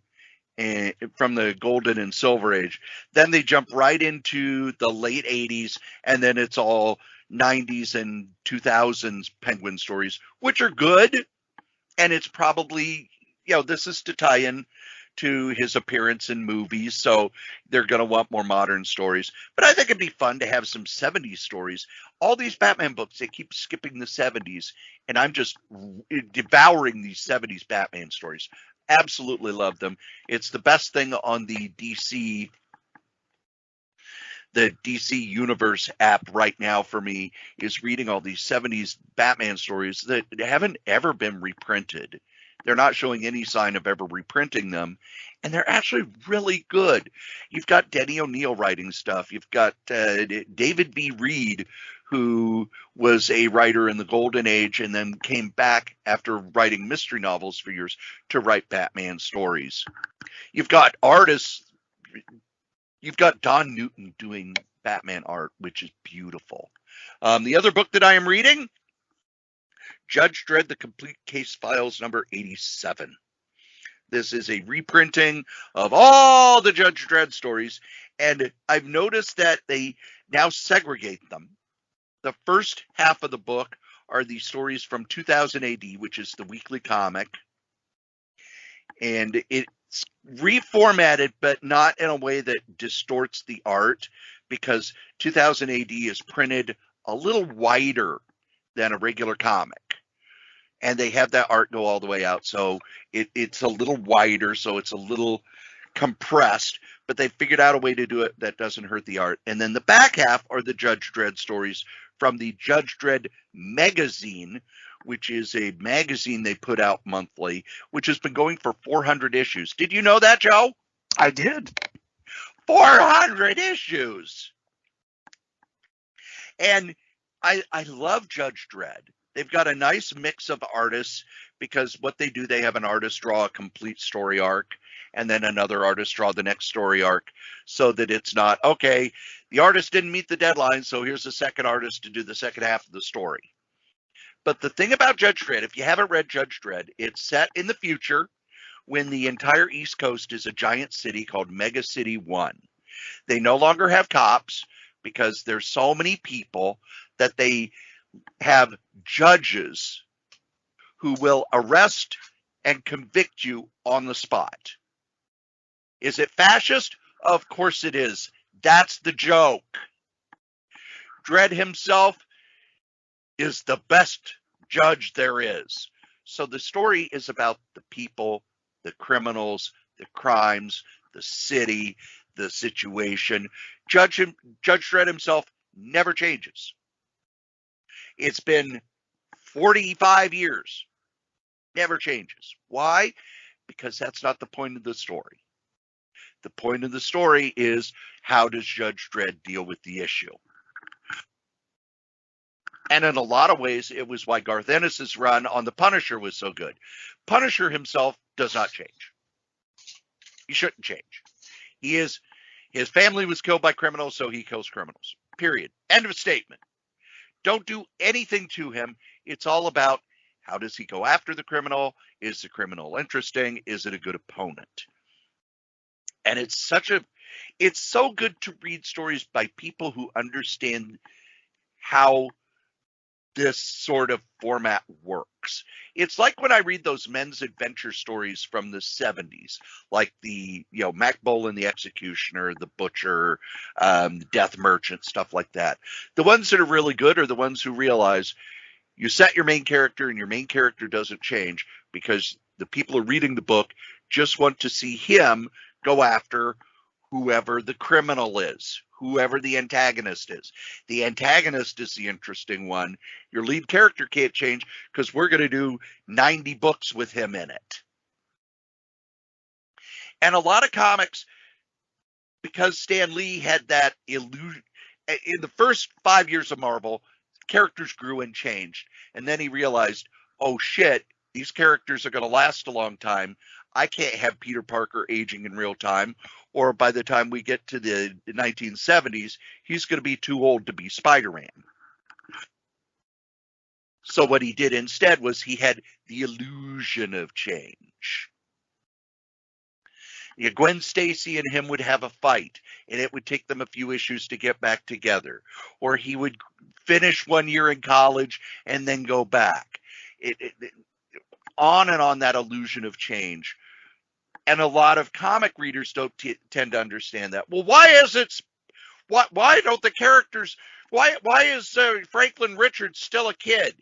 and Silver Age. Then they jump right into the late 80s, and then it's all 90s and 2000s Penguin stories, which are good. And it's probably, this is to tie in to his appearance in movies, so they're going to want more modern stories. But I think it'd be fun to have some 70s stories. All these Batman books, they keep skipping the 70s, and I'm just devouring these 70s Batman stories. Absolutely love them. It's the best thing on the DC Universe app right now for me, is reading all these 70s Batman stories that haven't ever been reprinted. They're not showing any sign of ever reprinting them, and they're actually really good. You've got Denny O'Neil writing stuff. You've got David B. Reed, who was a writer in the Golden Age and then came back after writing mystery novels for years to write Batman stories. You've got artists. You've got Don Newton doing Batman art, which is beautiful. The other book that I am reading, Judge Dredd, The Complete Case Files, number 87. This is a reprinting of all the Judge Dredd stories, and I've noticed that they now segregate them. The first half of the book are the stories from 2000 AD, which is the weekly comic, and it's reformatted, but not in a way that distorts the art, because 2000 AD is printed a little wider than a regular comic. And they have that art go all the way out, so it's a little wider, so it's a little compressed, but they figured out a way to do it that doesn't hurt the art. And then the back half are the Judge Dredd stories from the Judge Dredd magazine, which is a magazine they put out monthly, which has been going for 400 issues. Did you know that, Joe? I did. 400 issues! And I love Judge Dredd. They've got a nice mix of artists, because what they do, they have an artist draw a complete story arc, and then another artist draw the next story arc, so that it's not, okay, the artist didn't meet the deadline, so here's a second artist to do the second half of the story. But the thing about Judge Dredd, if you haven't read Judge Dredd, it's set in the future when the entire East Coast is a giant city called Mega City 1. They no longer have cops because there's so many people that they have judges who will arrest and convict you on the spot. Is it fascist? Of course it is. That's the joke. Dredd himself is the best judge there is. So the story is about the people, the criminals, the crimes, the city, the situation. Judge Dredd himself never changes. It's been 45 years. Never changes. Why? Because that's not the point of the story. The point of the story is, how does Judge Dredd deal with the issue? And in a lot of ways, it was why Garth Ennis's run on The Punisher was so good. Punisher himself does not change. He shouldn't change. His family was killed by criminals, so he kills criminals. Period. End of statement. Don't do anything to him. It's all about, how does he go after the criminal? Is the criminal interesting? Is it a good opponent? And it's so good to read stories by people who understand how this sort of format works. It's like when I read those men's adventure stories from the 70s, like the, Mac Bolan the Executioner, the Butcher, Death Merchant, stuff like that. The ones that are really good are the ones who realize you set your main character and your main character doesn't change, because the people who are reading the book just want to see him go after whoever the criminal is, whoever the antagonist is. The antagonist is the interesting one. Your lead character can't change because we're going to do 90 books with him in it. And a lot of comics, because Stan Lee had that illusion, in the first 5 years of Marvel, characters grew and changed. And then he realized, oh shit, these characters are going to last a long time. I can't have Peter Parker aging in real time, or by the time we get to the 1970s, he's going to be too old to be Spider-Man. So what he did instead was he had the illusion of change. Gwen Stacy and him would have a fight, and it would take them a few issues to get back together. Or he would finish 1 year in college and then go back. On and on, that illusion of change. And a lot of comic readers don't tend to understand that. Well, why don't the characters, why is Franklin Richards still a kid?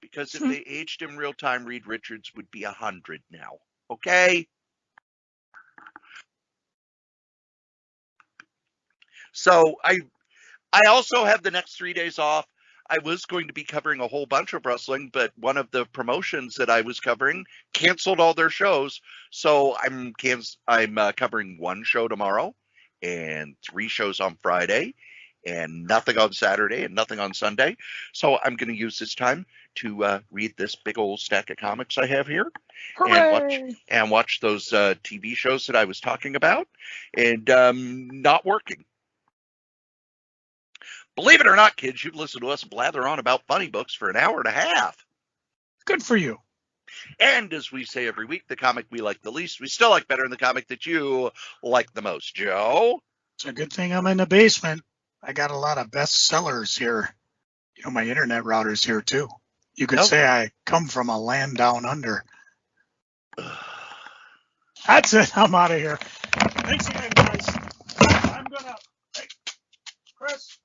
Because if they aged in real time, Reed Richards would be 100 now. Okay? So I also have the next 3 days off. I was going to be covering a whole bunch of wrestling, but one of the promotions that I was covering canceled all their shows. So I'm covering one show tomorrow and 3 shows on Friday and nothing on Saturday and nothing on Sunday. So I'm going to use this time to read this big old stack of comics I have here. Hooray! and watch those TV shows that I was talking about, and not working. Believe it or not, kids, you've listened to us blather on about funny books for an hour and a half. Good for you. And as we say every week, the comic we like the least, we still like better than the comic that you like the most. Joe? It's a good thing I'm in the basement. I got a lot of bestsellers here. You know, my internet router's here too. You could say I come from a land down under. That's it. I'm out of here. Thanks again, guys. I'm gonna. Hey, Chris.